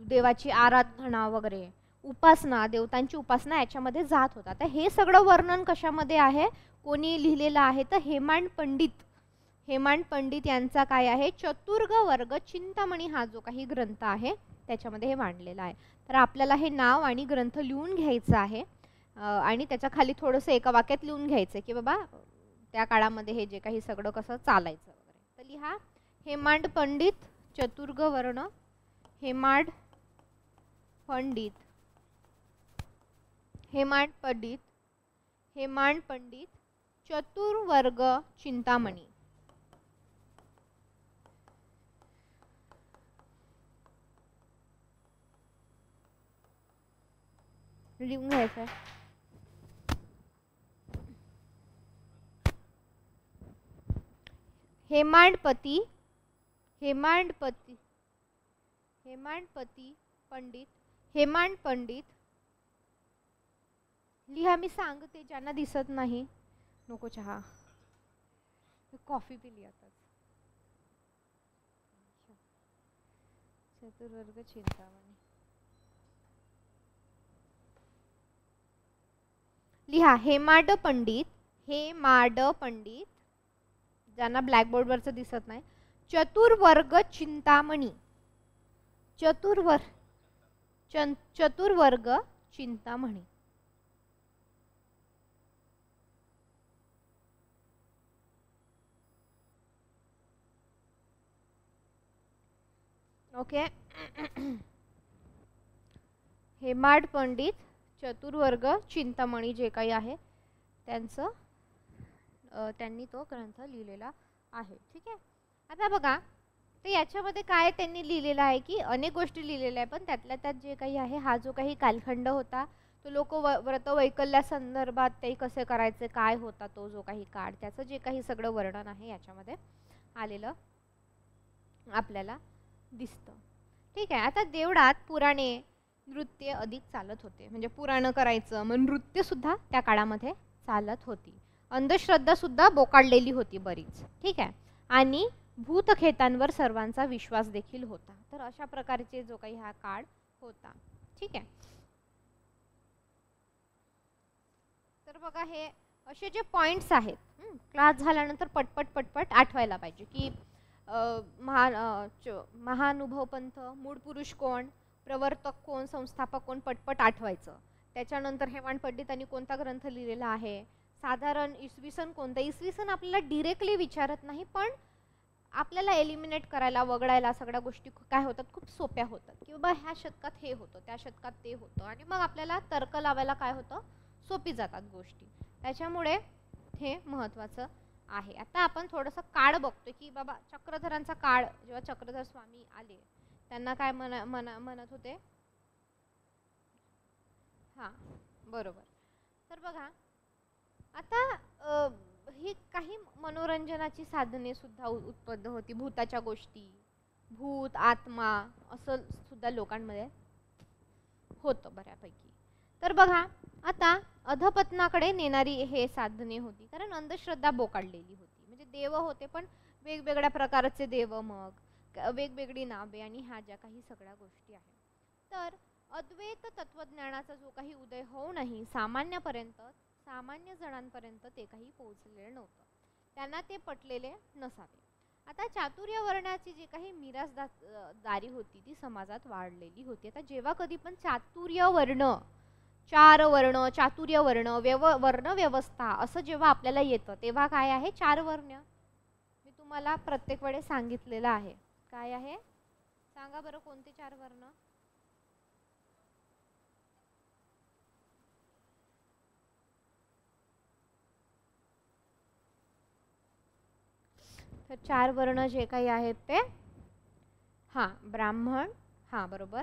देवाची आराधना वगैरे, उपासना, देवतांची उपासना याच्यामध्ये जात होता. तर हे सगळं वर्णन कशामध्ये आहे, कोणी लिहिलेलं आहे तर हेमाड पंडित यांचा काय आहे चतुर्वर्ग चिंतामणी हा जो काही ग्रंथ आहे त्याच्यामध्ये हे मांडलेलं आहे. तर आपल्याला हे नाव आणि ग्रंथ लिहून घ्यायचं आहे आणि त्याच्या खाली थोडंसं एका वाक्यात लिहून घ्यायचं की बाबा त्या काळामध्ये हे जे काही सगळं कसं चालायचं वगैरे. तर लिहा हेमाड पंडित चतुर्वर्ण, हेमाड पंडित चतुर्वर्ग चिंतामणी. लिहून घ्यायचं. हेमाड पंडित लिहा. मी सांगते ज्यांना दिसत नाही नको चहा, कॉफी पिली आताच. चतुर्वर्ग चिंतामणी लिहा. हेमाड पंडित ज्यांना ब्लॅकबोर्ड वरचं दिसत नाही, चतुर्वर्ग चिंतामणी, चतुर्वर्ग चिंतामणी. ओके. हेमाड पंडित चतुर्वर्ग चिंतामणी जे काही आहे त्यांचं त्यांनी तो ग्रंथ लिहिलेला आहे. ठीक आहे. आता बघा तर याच्यामध्ये काय त्यांनी लिहिलेलं आहे की अनेक गोष्टी लिहिलेल्या आहे, पण त्यातल्या त्यात जे काही आहे हा जो काही कालखंड होता तो लोक व्रत वैकल्या संदर्भात ते कसे करायचे, काय होता तो जो काही काळ, त्याचं जे काही सगळं वर्णन आहे याच्यामध्ये आलेलं आपल्याला दिसतं. ठीक आहे. आता देवळात पुराणे नृत्य अधिक चालत होते, म्हणजे पुराण करायचं मग नृत्य सुद्धा त्या काळामध्ये चालत होती. अंधश्रद्धा सुद्धा बोकाळलेली होती बरीच. ठीक आहे. आणि भूतखेतांवर सर्वांचा विश्वास देखील होता. तर अशा प्रकारचे जो काही हा काळ होता. ठीक आहे. तर बघा हे असे जे पॉइंट्स आहेत क्लास झाल्यानंतर पटपट आठवायला पाहिजे की महानुभव पंथ, मूळ पुरुष कोण, प्रवर्तक कोण, संस्थापक कोण, पटपट आठवायचं. त्याच्यानंतर हेमाड पंडितांनी कोणता ग्रंथ लिहिलेला आहे, साधारण इसवी सन कोणता. इसवी सन आपल्याला डिरेक्टली विचारत नाही, पण आपल्याला एलिमिनेट करायला वगळायला सगळ्या गोष्टी काय होतात खूप सोप्या होतात की बाबा ह्या शतकात हे होतं, त्या शतकात ते होतं, आणि मग आपल्याला तर्क लावायला काय होतं सोपी जातात गोष्टी. त्याच्यामुळे हे महत्त्वाचं आहे. आता आपण थोडंसं काळ बघतोय की बाबा चक्रधरांचा काळ, जेव्हा चक्रधर स्वामी आले त्यांना काय म्हणत होते. हां बरोबर. तर बघा आता ही काही मनोरंजनाची साधने सुद्धा उत्पन्न होती. भूताच्या गोष्टी, भूत, आत्मा असं सुद्धा लोकांमध्ये होतं बऱ्यापैकी. तर बघा आता अधपतनाकडे नेणारी हे साधने होती, कारण अंधश्रद्धा बोकाळलेली होती. म्हणजे देव होते पण वेगवेगळ्या प्रकारचे देव, मग वेगवेगळी नावे, आणि ह्या ज्या काही सगळ्या गोष्टी आहेत. तर अद्वैत तत्वज्ञानाचा जो काही उदय होऊनही सामान्य जणांपर्यंत ते काही पोहोचलेलं नव्हतं, त्यांना ते पटलेले नसावे. आता चातुर्य वर्णाची जी काही मिरासदारी होती ती समाजात वाढलेली होती. आता जेव्हा कधी पण चातुर्य वर्ण, चार वर्ण, चातुर्य वर्ण, वर्ण व्यवस्था असं जेव्हा आपल्याला येतं तेव्हा काय आहे चार वर्ण. मी तुम्हाला प्रत्येक वेळेस सांगितलेलं आहे. काय आहे सांगा बरं, कोणते चार वर्ण. तर 4 वर्ण जे काही आहेत ते हां ब्राह्मण, हां बरोबर,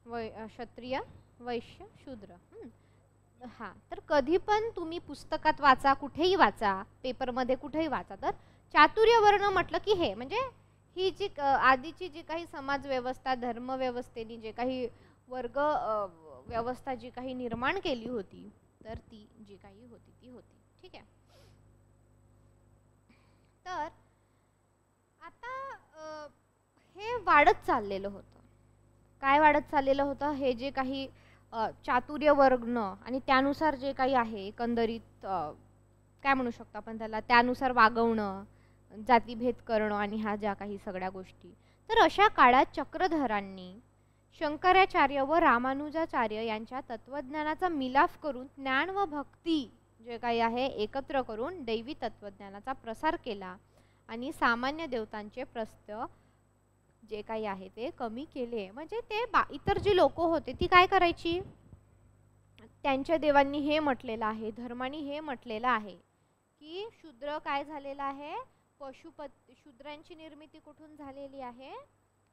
क्षत्रिय, वैश्य, शूद्र. हां तर कधी पण तुम्ही पुस्तकात वाचा, कुठेही वाचा, पेपरमध्ये कुठेही वाचा, तर चातुर्य वर्ण म्हटलं की हे म्हणजे ही जी आधीची जी काही समाज व्यवस्था, धर्मव्यवस्थेने जे काही वर्ग व्यवस्था जी काही निर्माण केली होती, तर ती जी काही होती ती होती. ठीक आहे. तर आता हे वाढत चाललेलं होतं. काय वाढत चाललेलं होतं? हे जे काही चातुर्य वर्ण आणि त्यानुसार जे काही आहे एकंदरीत काय म्हणू शकतो आपण त्याला, त्यानुसार वागवणं, जातीभेद करणं आणि ह्या ज्या काही सगळ्या गोष्टी. तर अशा काळात चक्रधरांनी शंकराचार्य व रामानुजाचार्य यांच्या तत्वज्ञानाचा मिलाफ करून ज्ञान व भक्ती जे काही आहे एकत्र करून दैवी तत्वज्ञानाचा प्रसार केला आणि सामान्य देवतांचे प्रस्थ जे काही आहे ते कमी केले. म्हणजे ते इतर जी लोक होते ती काय करायची, त्यांच्या देवांनी हे म्हटलेलं आहे, धर्मानी हे म्हटलेलं आहे की शूद्र काय झालेला आहे, शूद्रांची निर्मिती कुठून झालेली आहे,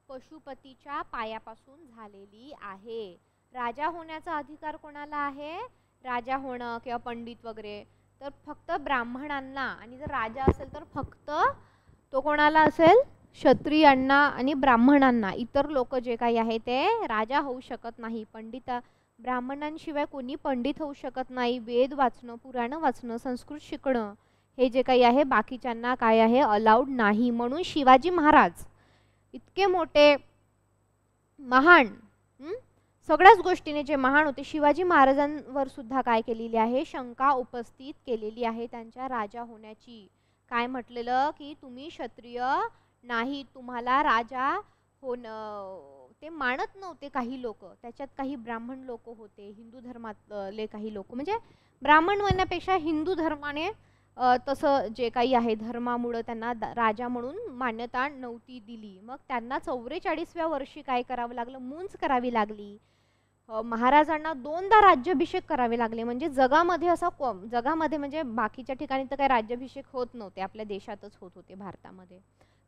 पशुपतीच्या पायापासून झालेली आहे. राजा होण्याचा अधिकार कोणाला आहे, राजा होणं किंवा पंडित वगैरे तर फक्त ब्राह्मणांना, आणि जर राजा असेल तर फक्त तो कोणाला असेल, क्षत्रियांना आणि ब्राह्मणांना. इतर लोक जे काही आहे ते राजा होऊ शकत नाही. ब्राह्मणांशिवाय कोणी पंडित होऊ शकत नाही. वेद वाचणं, पुराण वाचणं, संस्कृत शिकणं हे जे काही आहे बाकीच्यांना काय आहे अलाउड नाही. म्हणून शिवाजी महाराज इतके मोठे महान, सगळ्याच गोष्टीने जे महान होते, शिवाजी महाराजांवर सुद्धा काय केलेली आहे, शंका उपस्थित केलेली आहे त्यांच्या राजा होण्याची. काय म्हटलेलं की तुम्ही क्षत्रिय नाही, तुम्हाला राजा ते मानत नव्हते काही लोक. त्याच्यात काही ब्राह्मण लोक होते, हिंदू धर्मातले काही लोक, म्हणजे ब्राह्मण म्हणण्यापेक्षा हिंदू धर्माने तसं जे काही आहे धर्मामुळे त्यांना राजा म्हणून मान्यता नव्हती दिली. मग त्यांना 44व्या वर्षी काय करावं लागलं, मूंज करावी लागली. महाराजांना 2दा राज्याभिषेक करावे लागले. म्हणजे जगामध्ये जगामध्ये म्हणजे बाकीच्या ठिकाणी तर काही राज्याभिषेक होत नव्हते, आपल्या देशातच होत होते, भारतामध्ये.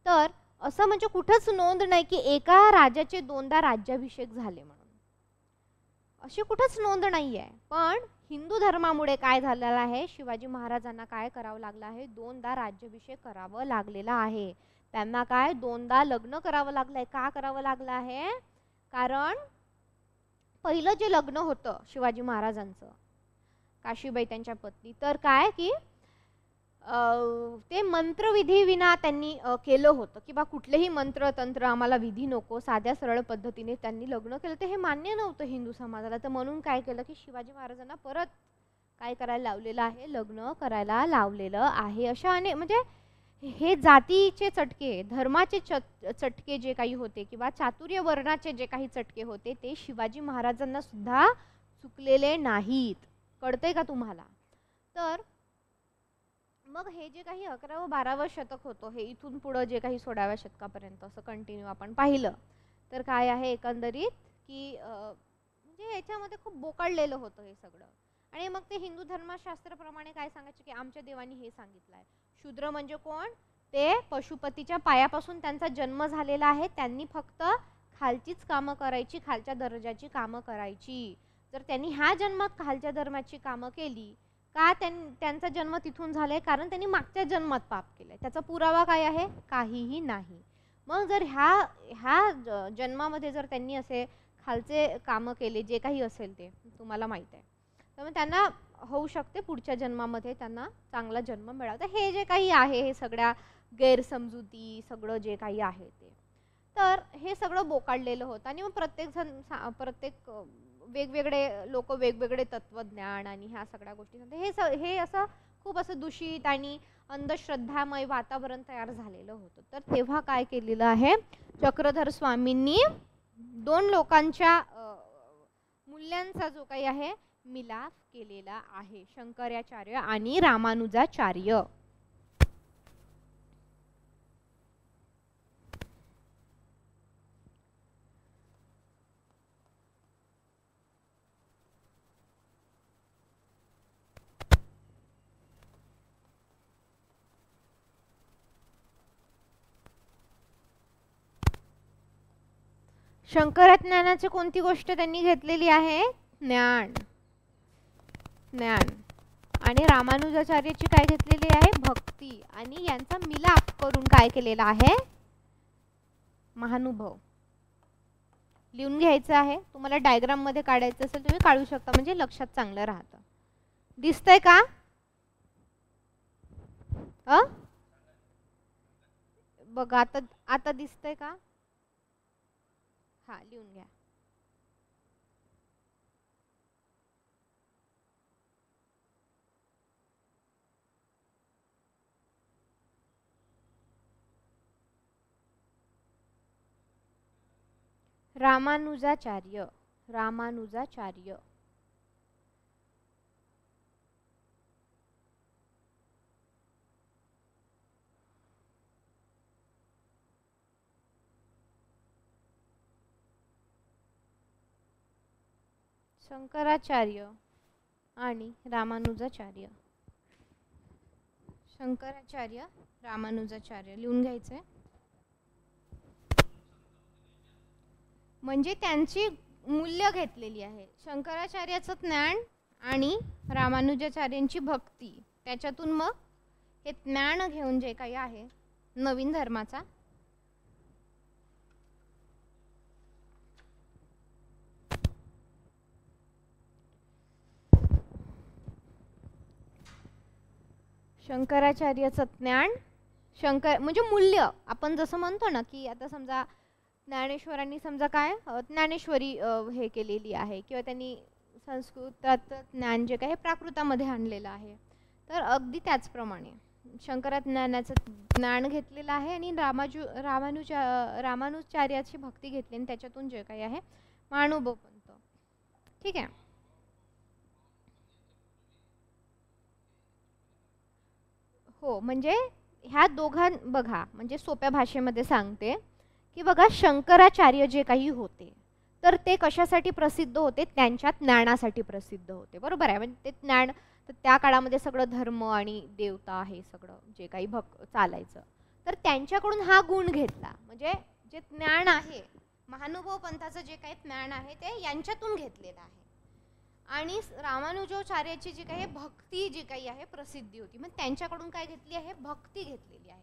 तर असं म्हणजे कुठंच नोंद नाही की एका राजाचे 2दा राज्याभिषेक झाले म्हणून, अशी कुठंच नोंद नाही आहे. पण हिंदू धर्मामुळे काय झालेलं आहे, शिवाजी महाराजांना काय करावं लागलं आहे, 2दा राज्याभिषेक करावं लागलेला आहे. त्यांना काय 2दा लग्न करावं लागलंय. का करावं लागलं आहे, कारण पहिलं जे लग्न होतं शिवाजी महाराजांचं, काशीबाई त्यांच्या पत्नी, तर काय की ते मंत्रविधी विना त्यांनी केलं होतं, की बा कुठलेही मंत्र तंत्र आम्हाला विधी नको, साध्या सरळ पद्धतीने त्यांनी लग्न केलं. ते हे मान्य नव्हतं हिंदू समाजाला. तर म्हणून काय केलं की शिवाजी महाराजांना परत काय करायला लावलेलं आहे, लग्न करायला लावलेलं आहे. अशा अनेक म्हणजे हे जातीचे चटके, धर्माचे चटके जे काही होते किंवा चातुर्य वर्णाचे जे काही चटके होते ते शिवाजी महाराजांना सुद्धा चुकलेले नाहीत. कळतंय का तुम्हाला? तर मग हे जे काही 11 व 12वं शतक होतं, हे इथून पुढं जे काही 16व्या शतकापर्यंत असं कंटिन्यू आपण पाहिलं तर काय आहे एकंदरीत की म्हणजे याच्यामध्ये खूप बोकाळलेलं होतं हे सगळं. आणि मग ते हिंदू धर्मशास्त्राप्रमाणे काय सांगायचे की आमच्या देवांनी हे सांगितलंय, शूद्र म्हणजे कोण, ते पशुपतीच्या पायापासून त्यांचा जन्म झालेला आहे, त्यांनी फक्त खालचीच कामं करायची, खालच्या दर्जाची कामं करायची. जर त्यांनी ह्या जन्मात खालच्या धर्माची कामं केली, का त्यांचा जन्म तिथून झालाय, कारण त्यांनी मागच्या जन्मात पाप केलंय. त्याचा पुरावा काय आहे, काहीही नाही. मग जर ह्या जन्मामध्ये जर त्यांनी असे खालचे कामं केले, जे काही असेल ते तुम्हाला माहित आहे, तर मग त्यांना होऊ शकते पुढच्या जन्मामध्ये त्यांना चांगला जन्म मिळावा. तर हे जे काही आहे हे सगळ्या गैरसमजुती सगळं जे काही आहे ते, तर हे सगळं बोकाळलेलं होतं. आणि मग प्रत्येक वेगवेगळे लोक वेगवेगळे तत्वज्ञान आणि ह्या सगळ्या गोष्टी, हे असं खूप असं दूषित आणि अंधश्रद्धामय वातावरण तयार झालेलं होतं. तर तेव्हा काय केलेलं आहे, चक्रधर स्वामींनी 2 लोकांच्या मूल्यांचा जो काही आहे मिलाफ केलेला आहे, शंकराचार्य आणि रामानुजाचार्य. शंकरज्ञानाची कोणती गोष्ट त्यांनी घेतलेली आहे? ज्ञान. ज्ञान. आणि रामानुजाचार्याची काय घेतलेली आहे? भक्ती. आणि यांचा मिलाप करून काय केलेला आहे? महानुभव. लिहून घ्यायचं आहे. तुम्हाला डायग्राम मध्ये काढायचं असेल तुम्ही काढू शकता, म्हणजे लक्षात चांगलं राहतं. दिसतंय का? बघा आता आता दिसतंय का? हा, लिहून घ्या. रामानुजाचार्य. रामानुजाचार्य. शंकराचार्य आणि रामानुजाचार्य. शंकराचार्य, रामानुजाचार्य लिहून घ्यायचंय. म्हणजे त्यांची मूल्य घेतलेली आहे. शंकराचार्याचं ज्ञान आणि रामानुजाचार्यांची भक्ती. त्याच्यातून मग हे ज्ञान घेऊन जे काही आहे नवीन धर्माचा शंकराचार्याचं ज्ञान, शंकर म्हणजे मूल्य. आपण जसं म्हणतो ना की आता समजा ज्ञानेश्वरांनी समजा काय ज्ञानेश्वरी हे केलेली आहे, किंवा त्यांनी संस्कृतात ज्ञान जे काही प्राकृतामध्ये आणलेलं आहे, तर अगदी त्याचप्रमाणे शंकरज्ञानाचं ज्ञान घेतलेलं आहे आणि रामानुजाचार्याची भक्ती घेतली आणि त्याच्यातून जे काही आहे महानुभव पंथ. ठीक आहे. हो, म्हणजे ह्या दोघां बघा, म्हणजे सोप्या भाषेमध्ये सांगते की बघा, शंकराचार्य जे काही होते तर ते कशासाठी प्रसिद्ध होते? त्यांच्या ज्ञानासाठी प्रसिद्ध होते. बरोबर आहे. म्हणजे ते ज्ञान, तर त्या काळामध्ये सगळं धर्म आणि देवता हे सगळं जे काही चालायचं, तर त्यांच्याकडून हा गुण घेतला. म्हणजे जे ज्ञान आहे, महानुभव पंथाचं जे काही ज्ञान आहे ते यांच्यातून घेतलेलं आहे. आणि रामानुजाचार्याची जी काही भक्ती जी काही आहे प्रसिद्धी होती, मग त्यांच्याकडून काय घेतली आहे? भक्ती घेतलेली आहे.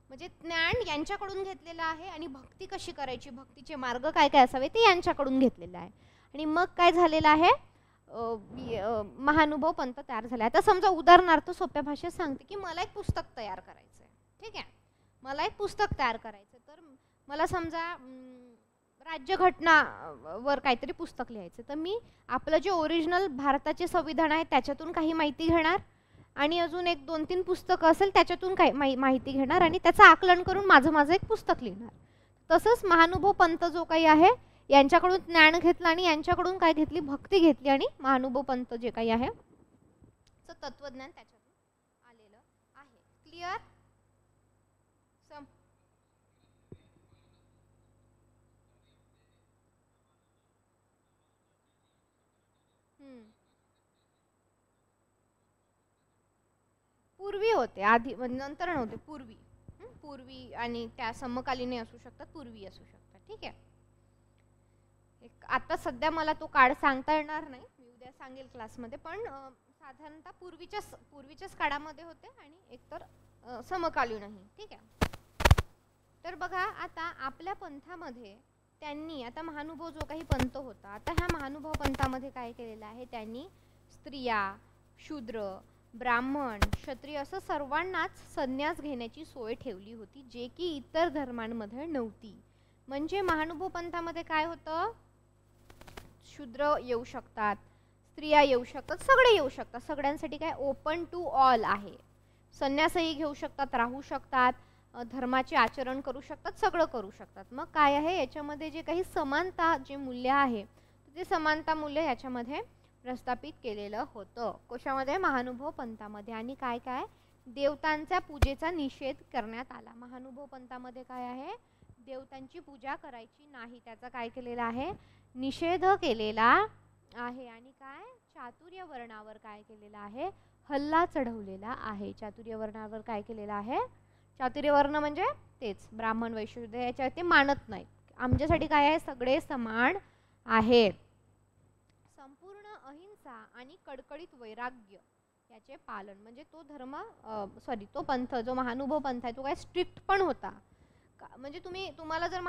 म्हणजे ज्ञान यांच्याकडून घेतलेलं आहे आणि भक्ती कशी करायची, भक्तीचे मार्ग काय काय असावे ते यांच्याकडून घेतलेलं आहे. आणि मग काय झालेलं आहे? महानुभव पंथ तयार झाले. आता समजा उदाहरणार्थ सोप्या भाषेत सांगते की मला एक पुस्तक तयार करायचं आहे. ठीक आहे, मला एक पुस्तक तयार करायचं, तर मला समजा राज्यघटनावर काहीतरी पुस्तक लिहायचं, तर मी आपलं जे ओरिजिनल भारताचे संविधान आहे त्याच्यातून काही माहिती घेणार आणि अजून एक 2-3 पुस्तकं असेल त्याच्यातून काही माहिती घेणार आणि त्याचं आकलन करून माझं एक पुस्तक लिहिणार. तसंच महानुभव पंथ जो काही आहे यांच्याकडून ज्ञान घेतलं आणि यांच्याकडून काय घेतली? भक्ती घेतली आणि महानुभव पंथ जे काही आहे तत्वज्ञान त्याच्यातून आलेलं आहे. क्लिअर? पूर्वी होते, आधी नंतर नव्हते. पूर्वी आणि त्या समकालीन असू शकतात, पूर्वी असू शकतात. ठीक आहे. आता सध्या मला तो काळ सांगता येणार नाही, मी उद्या सांगेल क्लासमध्ये, पण साधारणतः पूर्वीच्याच काळामध्ये होते आणि एकतर समकालीनही. ठीक आहे. तर बघा, आता आपल्या पंथामध्ये त्यांनी, आता महानुभव जो काही पंथ होता, आता ह्या महानुभव पंथामध्ये काय केलेलं आहे? त्यांनी स्त्रिया, शूद्र, ब्राह्मण, क्षत्रिय असं सर्वांनाच संन्यास घेण्याची सोय ठेवली होती, जे की इतर धर्मांमध्ये नव्हती. म्हणजे महानुभव पंथामध्ये काय होतं? शूद्र येऊ शकतात, स्त्रिया येऊ शकतात, सगळे येऊ शकतात. सगळ्यांसाठी काय ओपन टू ऑल आहे. संन्यासही घेऊ शकतात, राहू शकतात, धर्माचे आचरण करू शकतात, सगळं करू शकतात. मग काय आहे याच्यामध्ये जे काही समानता जे मूल्य आहे ते समानता मूल्य याच्यामध्ये प्रस्थापित केलेलं होतं. कशामध्ये? महानुभव पंथामध्ये. आणि काय काय? देवतांच्या पूजेचा निषेध करण्यात आला. महानुभव पंथामध्ये काय आहे? देवतांची पूजा करायची नाही, त्याचा काय केलेला आहे? निषेध केलेला आहे. आणि काय? चातुर्य वर्णावर काय केलेला आहे? हल्ला चढवलेला आहे. चातुर्य वर्णावर काय केलेला आहे? चातुर्य वर्ण म्हणजे तेच ब्राह्मण, वैश्य, याच्या ते मानत नाहीत. आमच्यासाठी काय आहे, सगळे समान आहेत. संपूर्ण अहिंसा आणि कडकडीत वैराग्य याचे पालन, म्हणजे तो धर्म तो पंथ जो महानुभव पंथ आहे तो काय स्ट्रिक्ट पण होता. म्हणजे तुम्हाला जर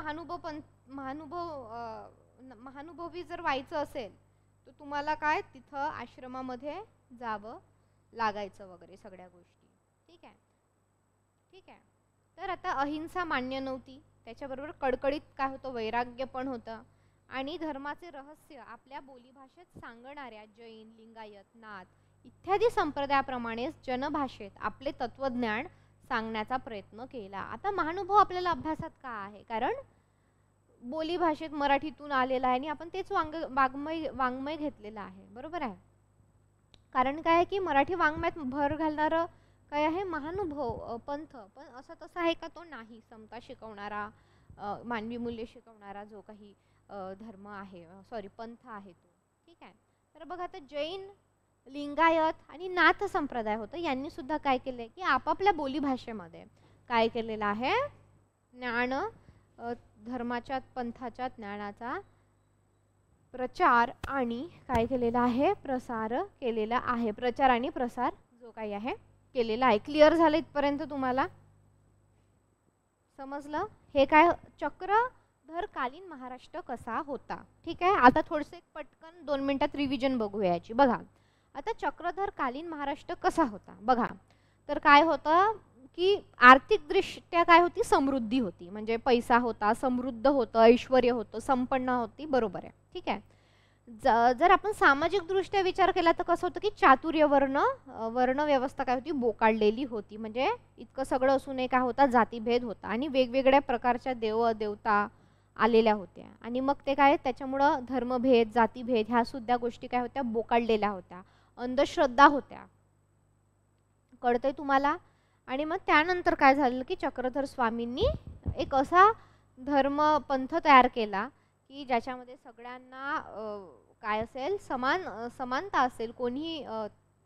महानुभवी जर व्हायचं असेल तर तुम्हाला काय तिथं आश्रमामध्ये जावं लागायचं वगैरे सगळ्या गोष्टी. ठीक आहे, ठीक आहे. तर आता अहिंसा मान्य नव्हती, त्याच्याबरोबर कडकडीत काय होतं, वैराग्य पण होतं. आणि धर्माचे रहस्य आपल्या बोलीभाषेत सांगणाऱ्या जैन, लिंगायत, नाथ इत्यादी संप्रदायाप्रमाणेच जनभाषेत आपले तत्वज्ञान सांगण्याचा प्रयत्न केला. आता महानुभव आपल्याला अभ्यासात का आहे, कारण बोलीभाषेत मराठीतून आलेला आहे आणि आपण तेच वाङ्मय घेतलेलं आहे, बरोबर आहे. कारण काय आहे की मराठी वाङ्मयात भर घालणारं काय आहे, महानुभव पंथ. पण असं तसं आहे का, तो नाही. समता शिकवणारा, मानवी मूल्य शिकवणारा जो काही धर्म आहे, पंथ आहे तो. ठीक आहे. तर बघा, आता जैन, लिंगायत आणि नाथ संप्रदाय होतं, यांनी सुद्धा काय केले की आपापल्या बोलीभाषेमध्ये काय केलेलं आहे, ज्ञान, धर्माच्या पंथाच्या ज्ञानाचा प्रचार आणि काय केलेला आहे, प्रसार केलेला आहे. प्रचार आणि प्रसार जो काही आहे केलेला आहे. क्लिअर झालं इथपर्यंत, तुम्हाला समजलं हे काय चक्रधरकालीन महाराष्ट्र कसा होता. ठीक आहे. आता थोडंसं पटकन 2 मिनिटात रिव्हिजन बघूया याची. बघा, आता चक्रधरकालीन महाराष्ट्र कसा होता बघा. तर काय होतं की आर्थिकदृष्ट्या काय होती, समृद्धी होती. म्हणजे पैसा होता, समृद्ध होतं, ऐश्वर्य होतं, संपन्न होती, बरोबर आहे. ठीक आहे. जर आपण सामाजिक दृष्ट्या विचार केला तर कसं होतं की चातुर्य वर्ण व्यवस्था काय होती, बोकाळलेली होती. म्हणजे इतकं सगळं असूनही काय होता, जातीभेद होता आणि वेगवेगळ्या प्रकारच्या देवता आलेल्या होत्या. आणि मग ते काय, त्याच्यामुळं धर्मभेद, जातीभेद ह्या सुद्धा गोष्टी काय होत्या, बोकाळलेल्या होत्या. अंधश्रद्धा होत्या. कळतंय तुम्हाला. आणि मग त्यानंतर काय झालं की चक्रधर स्वामींनी एक असा धर्मपंथ तयार केला की ज्याच्यामध्ये सगळ्यांना काय असेल, समानता असेल. कोणी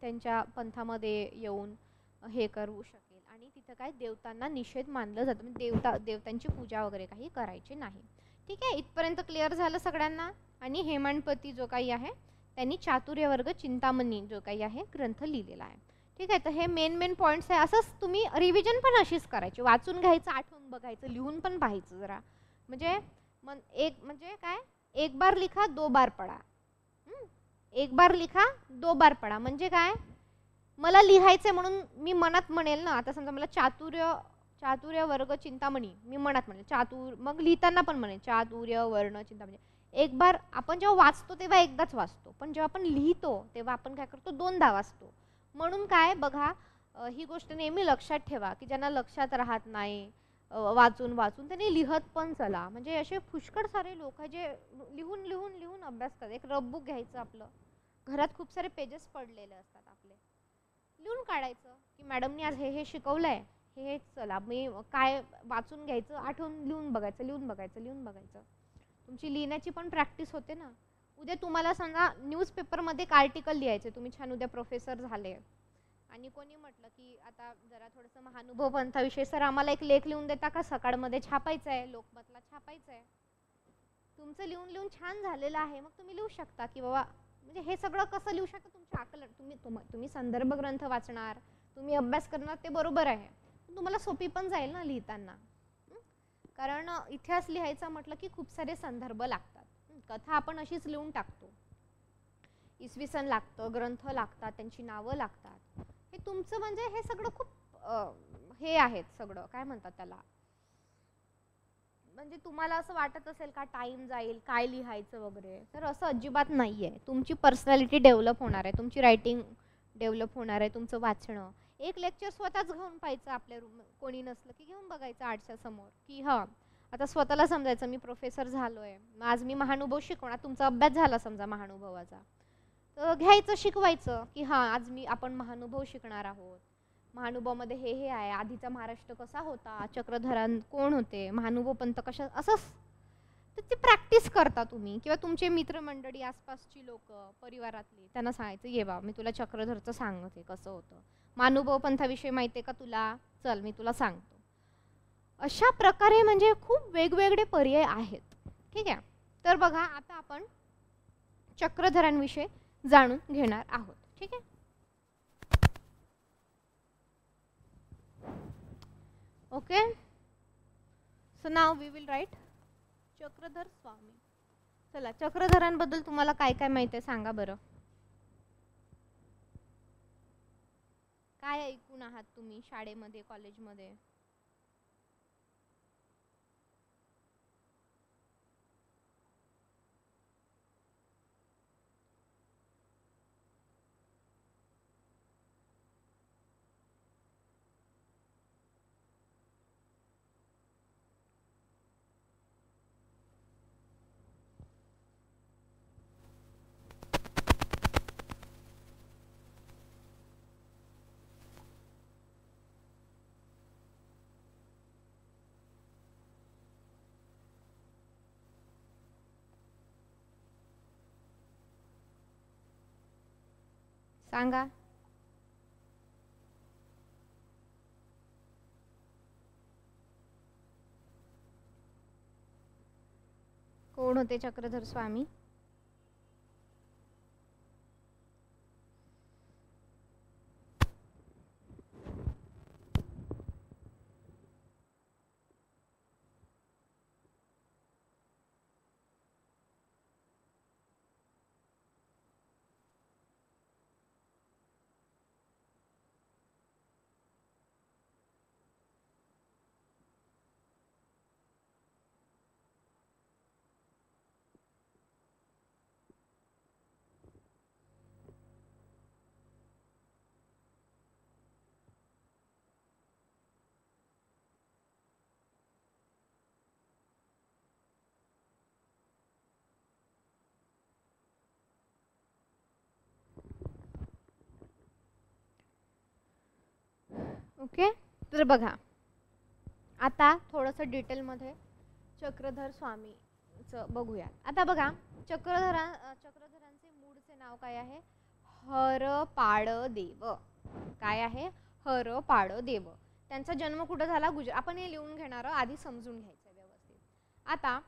त्यांच्या पंथामध्ये येऊन हे करू शकेल. आणि तिथं काय देवतांना निषेध मानलं जातं, म्हणजे देवतांची पूजा वगैरे काही करायची नाही. ठीक आहे. इथपर्यंत क्लिअर झालं सगळ्यांना. आणि हेमाडपंती जो काही आहे त्यांनी चातुर्यवर्ग चिंतामणी जो काही आहे ग्रंथ लिहिलेला आहे. ठीक आहे. तर हे मेन पॉईंट्स आहे. असंच तुम्ही रिव्हिजन पण अशीच करायची, वाचून घ्यायचं, आठवून बघायचं, लिहून पण पाहायचं जरा. म्हणजे म्हणजे काय, एक बार लिखा 2 बार पडा. एक बार लिखा 2 बार पडा म्हणजे काय, मला लिहायचंय म्हणून मी मनात म्हणेल ना. आता समजा मला चातुर्य वर्ग चिंतामणी मी मनात म्हणेल, मग लिहिताना पण म्हणेल चातुर्य वर्ण चिंतामणी. एक बार आपण जेव्हा वाचतो तेव्हा एकदाच वाचतो, पण जेव्हा आपण लिहितो तेव्हा आपण काय करतो, 2दा वाचतो. म्हणून काय बघा, ही गोष्ट नेहमी लक्षात ठेवा की ज्यांना लक्षात राहत नाही, वाचून त्यांनी लिहत पण चला. म्हणजे असे पुष्कळ सारे लोक आहे जे लिहून अभ्यास करतात. एक रफ बुक घ्यायचं, आपलं घरात खूप सारे पेजेस पडलेले असतात आपले, लिहून काढायचं की मॅडमनी आज हे शिकवलंय, हे चला मी काय वाचून घ्यायचं, आठवून लिहून बघायचं. तुमची लिहिण्याची पण प्रॅक्टिस होते ना. उद्या तुम्हाला सांगा न्यूजपेपरमध्ये एक आर्टिकल लिहायचे, तुम्ही छान उद्या प्रोफेसर झाले आणि कोणी म्हटलं की आता जरा थोडंसं महानुभव पंथाविषयी सर आम्हाला एक लेख लिहून देता का, सकाळमध्ये छापायचं आहे, लोकमतला छापायचं आहे. तुमचं लिहून छान झालेलं आहे, मग तुम्ही लिहू शकता की बाबा, म्हणजे हे सगळं कसं लिहू शकता, तुमच्या आकलन, तुम्ही संदर्भ ग्रंथ वाचणार, तुम्ही अभ्यास करणार, ते बरोबर आहे. तुम्हाला सोपी पण जाईल ना लिहिताना. कारण इतिहास लिहायचा म्हटलं की खूप सारे संदर्भ लागतात. कथा आपण अशीच लिहून टाकतो, इसवी सन लागतं, ग्रंथ लागतात, त्यांची नावं लागतात. हे तुमचं म्हणजे हे सगळं खूप हे आहेत, सगळं काय म्हणतात त्याला, म्हणजे तुम्हाला असं वाटत असेल का टाइम जाईल काय लिहायचं वगैरे, तर असं अजिबात नाहीये. तुमची पर्सनॅलिटी डेव्हलप होणार आहे, तुमची रायटिंग डेव्हलप होणार आहे, तुमचं वाचणं. एक लेक्चर स्वतःच घेऊन पाहायचं, आपल्या रूम कोणी नसलं की घेऊन बघायचं आठच्या समोर की हां आता स्वतःला समजायचं मी प्रोफेसर झालोय, आज मी महानुभव शिकवणार. तुमचा अभ्यास झाला समजा महानुभवाचा, तर घ्यायचं शिकवायचं की हां आज आपण महानुभव शिकणार आहोत. महानुभवामध्ये हे आहे, आधीचा महाराष्ट्र कसा होता, चक्रधरान कोण होते, महानुभव पंथ कशा, असंच तर ती प्रॅक्टिस करता तुम्ही. किंवा तुमचे मित्रमंडळी, आसपासची लोक, परिवारातली, त्यांना सांगायचं ये बा मी तुला चक्रधरचं सांगते कसं होतं, महानुभव पंथाविषयी माहिती आहे का तुला, चल मी तुला सांगतो. अशा प्रकारे म्हणजे खूप वेगवेगळे पर्याय आहेत. ठीक आहे. तर बघा आता आपण चक्रधरांविषयी जाणून घेणार आहोत. ठीक आहे. Okay, so now we will write Chakradhar Swami. चला, चक्रधरांबद्दल तुम्हाला काय काय माहिती आहे सांगा बरं. काय ऐकून आहात तुम्ही शाळेमध्ये, कॉलेजमध्ये? सांगा. कोण होते चक्रधर स्वामी? ओके, तर बघा आता थोडंसं डिटेलमध्ये चक्रधर स्वामीचं बघूया. आता बघा चक्रधरांचे मूळचे नाव काय आहे? हरपाळदेव. काय आहे? हरपाळदेव. त्यांचा जन्म कुठं झाला? गुजरात. आपण हे लिहून घेणार आधी, समजून घ्यायचं व्यवस्थित. आता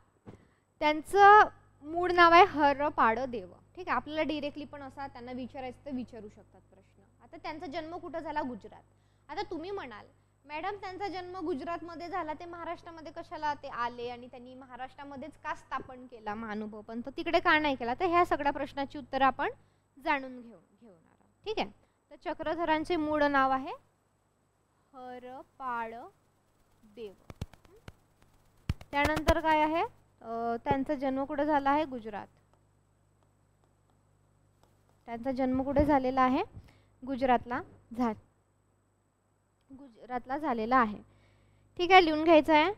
त्यांचं मूळ नाव आहे हरपाळदेव. ठीक आहे. आपल्याला डायरेक्टली पण असा त्यांना विचारायचं तर विचारू शकतात प्रश्न. आता त्यांचा जन्म कुठं झाला? गुजरात. आता तुम्ही म्हणाल मॅडम त्यांचा जन्म गुजरातमध्ये झाला, ते महाराष्ट्रामध्ये कशाला ते आले आणि त्यांनी महाराष्ट्रामध्येच का स्थापन केला महानुभव पंथ, तिकडे का नाही केला? तर ह्या सगळ्या प्रश्नाची उत्तर आपण जाणून घेणार आहोत. ठीक आहे. तर चक्रधरांचे मूळ नाव आहे हरपाळदेव. त्यानंतर काय आहे? त्यांचा जन्म कुठे झाला आहे? गुजरात. त्यांचा जन्म कुठे झालेला आहे? गुजरातला झालेला आहे. ठीक आहे, लिहून घ्यायचं आहे.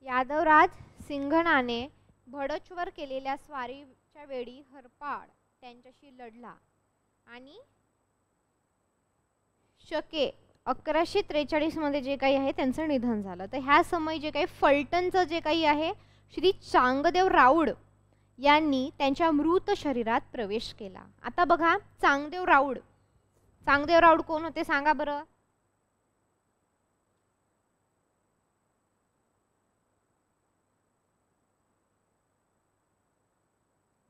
यादवराज सिंघनाने भडजवर केलेल्या स्वारीच्या वेळी हरपाळ त्यांच्याशी लढला आणि शके 1143 मध्ये जे काही आहे त्यांचं निधन झालं. तर ह्या समय जे काही फलटणचं जे काही आहे श्री चांगदेव राऊड यांनी त्यांच्या मृत शरीरात प्रवेश केला. आता बघा चांगदेव राऊड कोण होते सांगा बरं.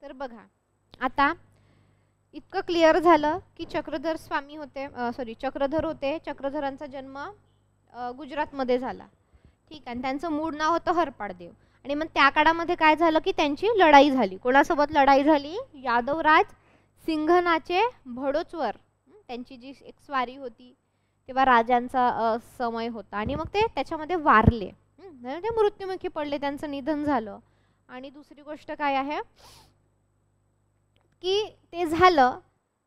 तर बघा आता इतकं क्लिअर झालं की चक्रधर होते. चक्रधरांचा जन्म गुजरातमध्ये झाला. ठीक आहे. आणि त्यांचं मूळ नाव होतं हरपाळदेव. आणि मग त्या काळामध्ये काय झालं की त्यांची लढाई झाली. कोणासोबत लढाई झाली? यादवराज सिंघनाचे भडोचवर. त्यांची जी एक स्वारी होती तेव्हा राजांचा समय होता आणि मग ते त्याच्यामध्ये वारले. ते मृत्युमुखी पडले, त्यांचं निधन झालं. आणि दुसरी गोष्ट काय आहे की ते झालं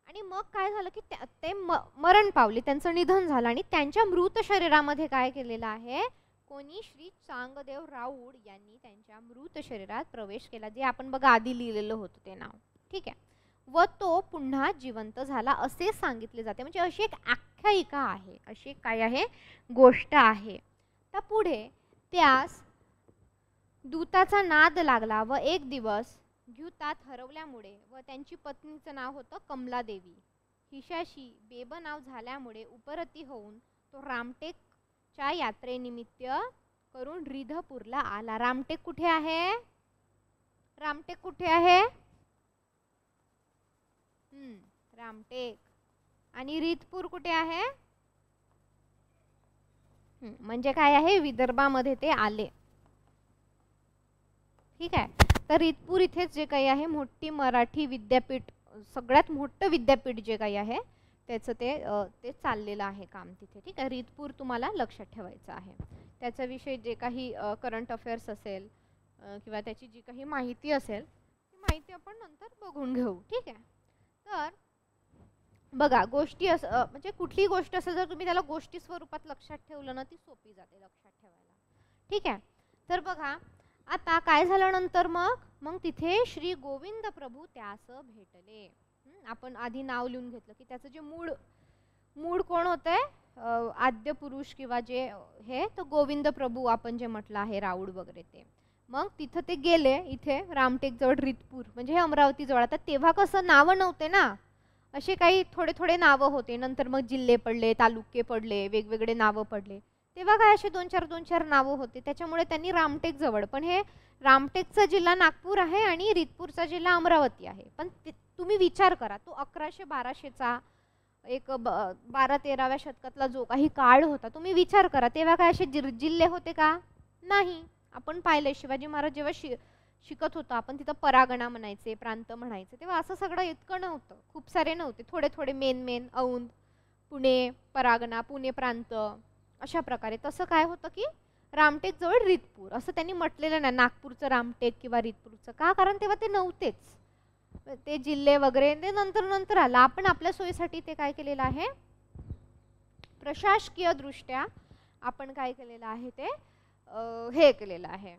आणि मग काय झालं की ते मरण पावले, त्यांचं निधन झालं. आणि त्यांच्या मृत शरीरामध्ये काय केलेलं आहे? कोणी? श्री चांगदेव राऊड यांनी त्यांच्या मृत शरीरात प्रवेश केला, जे आपण बघा आधी लिहिलेलं होतं ते नाव. ठीक आहे. व तो पुन्हा जिवंत झाला असे सांगितले जाते. म्हणजे अशी एक आख्यायिका आहे, अशी एक काय आहे? गोष्ट आहे. तर पुढे त्यास दूताचा नाद लागला व एक दिवस द्यूतात हरवल्यामुळे व त्यांची पत्नीचं नाव होतं कमलादेवी. हिच्याशी बेबनाव झाल्यामुळे उपरती होऊन तो रामटेकच्या यात्रेनिमित्त करून रिधपूरला आला. रामटेक कुठे आहे? रामटेक कुठे आहे? रामटेक. आणि रिधपूर कुठे आहे? म्हणजे काय आहे, विदर्भामध्ये ते आले. ठीक आहे. तर रिधपूर इथेच जे काही आहे मोठी मराठी विद्यापीठ, सगळ्यात मोठं विद्यापीठ जे काही आहे त्याचं ते चाललेलं आहे काम तिथे. ठीक आहे. रिधपूर तुम्हाला लक्षात ठेवायचं आहे. त्याच्याविषयी जे काही करंट अफेअर्स असेल किंवा त्याची जी काही माहिती असेल ती माहिती आपण नंतर बघून घेऊ. ठीक आहे. तर बघा, गोष्टी म्हणजे कुठलीही गोष्ट असेल जर तुम्ही त्याला गोष्टी स्वरूपात लक्षात ठेवलं ना ती सोपी जाते लक्षात ठेवायला. ठीक आहे. तर बघा आता काय झालं नंतर, मग तिथे श्री गोविंद प्रभू त्यास भेटले. आपण आधी नाव लिहून घेतलं की त्याचं जे मूळ कोण होते, आद्य पुरुष किंवा जे हे तर गोविंद प्रभू आपण जे म्हटलं आहे राऊड वगैरे ते. मग तिथं ते गेले, इथे रामटेक जवळ रिधपूर म्हणजे हे अमरावती जवळ. आता तेव्हा कसं नावं नव्हते ना, असे काही थोडे नावं होते. नंतर मग जिल्हे पडले, तालुके पडले, वेगवेगळे नावं पडले. तेव्हा काय असे दोन चार नावं होते. त्याच्यामुळे त्यांनी रामटेक जवळ, पण हे रामटेकचा जिल्हा नागपूर आहे आणि रिधपूरचा जिल्हा अमरावती आहे. पण तुम्ही विचार करा, तो 1100-1200चा एक 12-13व्या शतकातला जो काही काळ होता, तुम्ही विचार करा तेव्हा काय असे जिल्हे होते का? नाही. आपण पाहिलंय शिवाजी महाराज जेव्हा शिकत होता आपण तिथं परागणा म्हणायचे, प्रांत म्हणायचे, तेव्हा असं सगळं इतकं नव्हतं. खूप सारे नव्हते, थोडे मेन औंध, पुणे परागणा, पुणे प्रांत, अशा प्रकारे. तसं काय होतं की रामटेक जवळ रिधपूर असं त्यांनी म्हटलेलं नाही, नागपूरचं रामटेक किंवा रिधपूरचं. का? कारण तेव्हा ते नव्हतेच, ते जिल्हे वगैरे ते नंतर आलं. आपण आपल्या सोयीसाठी ते काय केलेलं आहे, प्रशासकीय दृष्ट्या आपण काय केलेलं आहे ते हे केलेलं आहे,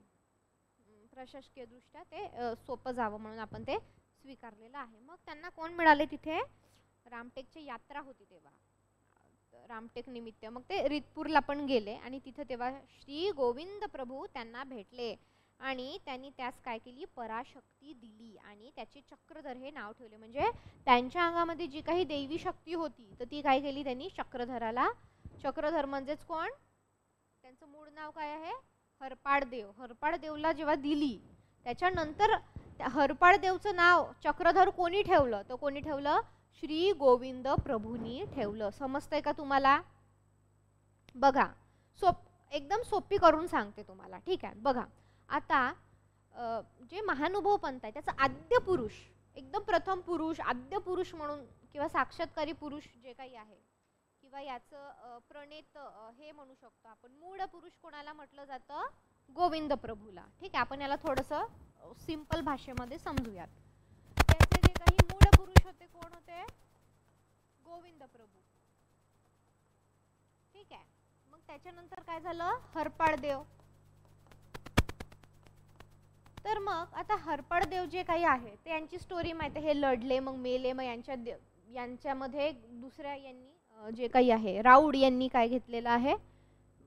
प्रशासकीय दृष्ट्या ते सोपं जावं म्हणून आपण ते स्वीकारलेलं आहे. मग त्यांना कोण मिळाले तिथे? रामटेकची यात्रा होती तेव्हा रामटेक निमित्त. मग ते रिधपूरला पण गेले आणि तिथे तेव्हा श्री गोविंद प्रभू त्यांना भेटले आणि त्यांनी त्यास काय केली, पराशक्ती दिली आणि त्याचे चक्रधर हे नाव ठेवले. म्हणजे त्यांच्या अंगामध्ये जी काही देवी शक्ती होती तर ती काय केली त्यांनी, चक्रधराला. चक्रधर म्हणजेच कोण, त्यांचं मूळ नाव काय आहे, हरपाळदेव. हरपाळदेवला जेव्हा दिली त्याच्यानंतर हरपाळदेवचं नाव चक्रधर कोणी ठेवलं, तर कोणी ठेवलं, श्री गोविंद प्रभूंनी ठेवलं. समजतंय का तुम्हाला? बघा, एकदम सोपी करून सांगते तुम्हाला. ठीक आहे. बघा आता जे महानुभव पंथ आहे त्याचा आद्य पुरुष, एकदम प्रथम पुरुष, आद्य पुरुष म्हणून किंवा साक्षात्कारी पुरुष जे काही आहे किंवा याचं प्रणेत हे म्हणू शकतो आपण, मूळ पुरुष कोणाला म्हटलं जातं, गोविंद प्रभूला. ठीक आहे. आपण याला थोडंसं सिंपल भाषेमध्ये समजूयात. त्याचे जे काही मूळ पुरुष होते कोण होते, गोविंद प्रभू. ठीक आहे. मग त्याच्यानंतर काय झालं, हरपाळदेव. तर मग आता हरपाळदेव जे काही आहे ते यांची स्टोरी माहिती आहे, हे लढले मग मेले, मग यांच्यामध्ये दुसऱ्या यांनी जे काही आहे राऊड यांनी काय घेतलेलं आहे,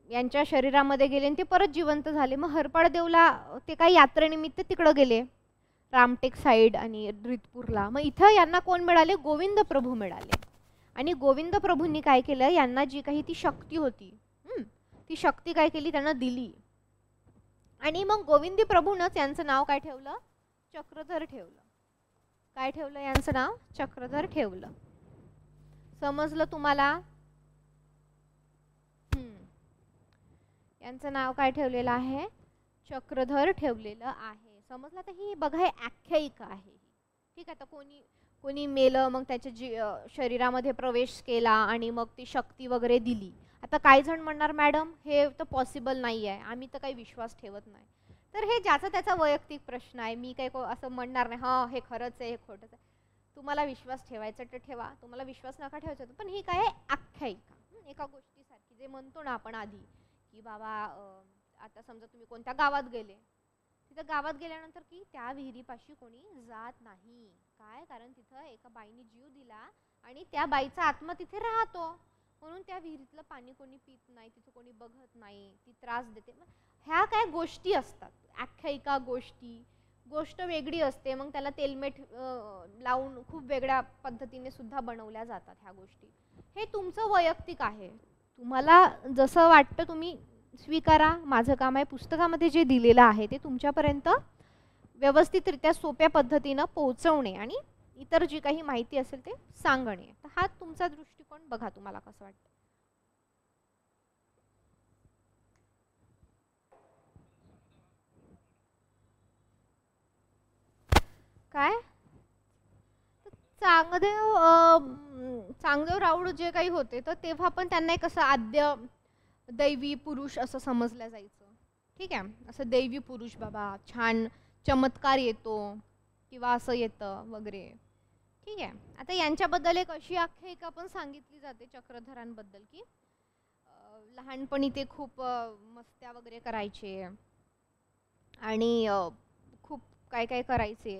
यांच्या शरीरामध्ये गेले आणि ते परत जिवंत झाले. मग हरपाळदेवला ते काही यात्रेनिमित्त तिकडं गेले रामटेक साईड आणि रिधपूरला. मग इथं यांना कोण मिळाले, गोविंद प्रभू मिळाले. आणि गोविंद प्रभूंनी काय केलं, यांना जी काही ती शक्ती होती ती शक्ती काय केली, त्यांना दिली. आणि मग गोविंदी प्रभूनच यांचं नाव काय ठेवलं, चक्रधर ठेवलं. काय ठेवलं, यांचं नाव चक्रधर ठेवलं. समजलं तुम्हाला? यांचं नाव काय ठेवलेलं आहे, चक्रधर ठेवलेलं आहे. समजलं? तर ही बघा हे आख्यायिका आहे. ठीक आहे. तर कोणी मेलं मग त्याच्या शरीरामध्ये प्रवेश केला आणि मग ती शक्ती वगैरे दिली. आता काही जण म्हणणार मॅडम हे तर पॉसिबल नाही आहे, आम्ही तर काही विश्वास ठेवत नाही. तर हे ज्याचा त्याचा वैयक्तिक प्रश्न आहे, मी काही असं म्हणणार नाही हां हे खरंच आहे हे खोटंच आहे. तुम्हाला विश्वास ठेवायचा तर ठेवा, तुम्हाला विश्वास नका ठेवायचा. पण ही काय आहे, आख्यायिका. एका गोष्टीसारखी जे म्हणतो ना आपण आधी की बाबा आता समजा तुम्ही कोणत्या गावात गेले, तिथं गावात गेल्यानंतर की त्या विहिरीपाशी कोणी जात नाही. काय? कारण तिथं एका बाईने जीव दिला आणि त्या बाईचा आत्मा तिथे राहतो, म्हणून त्या विहिरीतलं पाणी कोणी पित नाही, तिथं कोणी बघत नाही, ती त्रास देते. ह्या काय गोष्टी असतात, आख्यायिका गोष्टी. गोष्ट वेगळी असते, मग त्याला तेलमीठ लावून खूप वेगळ्या पद्धतीने सुद्धा बनवल्या जातात ह्या गोष्टी. हे तुमचं वैयक्तिक आहे, तुम्हाला जसं वाटतं तुम्ही स्वीकारा. माझं काम आहे पुस्तकामध्ये जे दिलेलं आहे ते तुमच्यापर्यंत व्यवस्थितरित्या सोप्या पद्धतीनं पोहोचवणे आणि इतर जी काही माहिती असेल ते सांगणे. तर हा तुमचा दृष्टिकोन बघा, तुम्हाला कसं वाटतं. काय चांगदेव राऊळ जे काही होते तर तेव्हा पण त्यांना एक असं आद्य दैवी पुरुष असं समजलं जायचं. ठीक आहे, असं दैवी पुरुष बाबा छान चमत्कार येतो किंवा असं येतं वगैरे. ठीक आहे, आता यांच्याबद्दल एक अशी आख्यायिका पण सांगितली जाते चक्रधरांबद्दल की लहानपणी ते खूप मस्त्या वगैरे करायचे आणि खूप काय काय करायचे,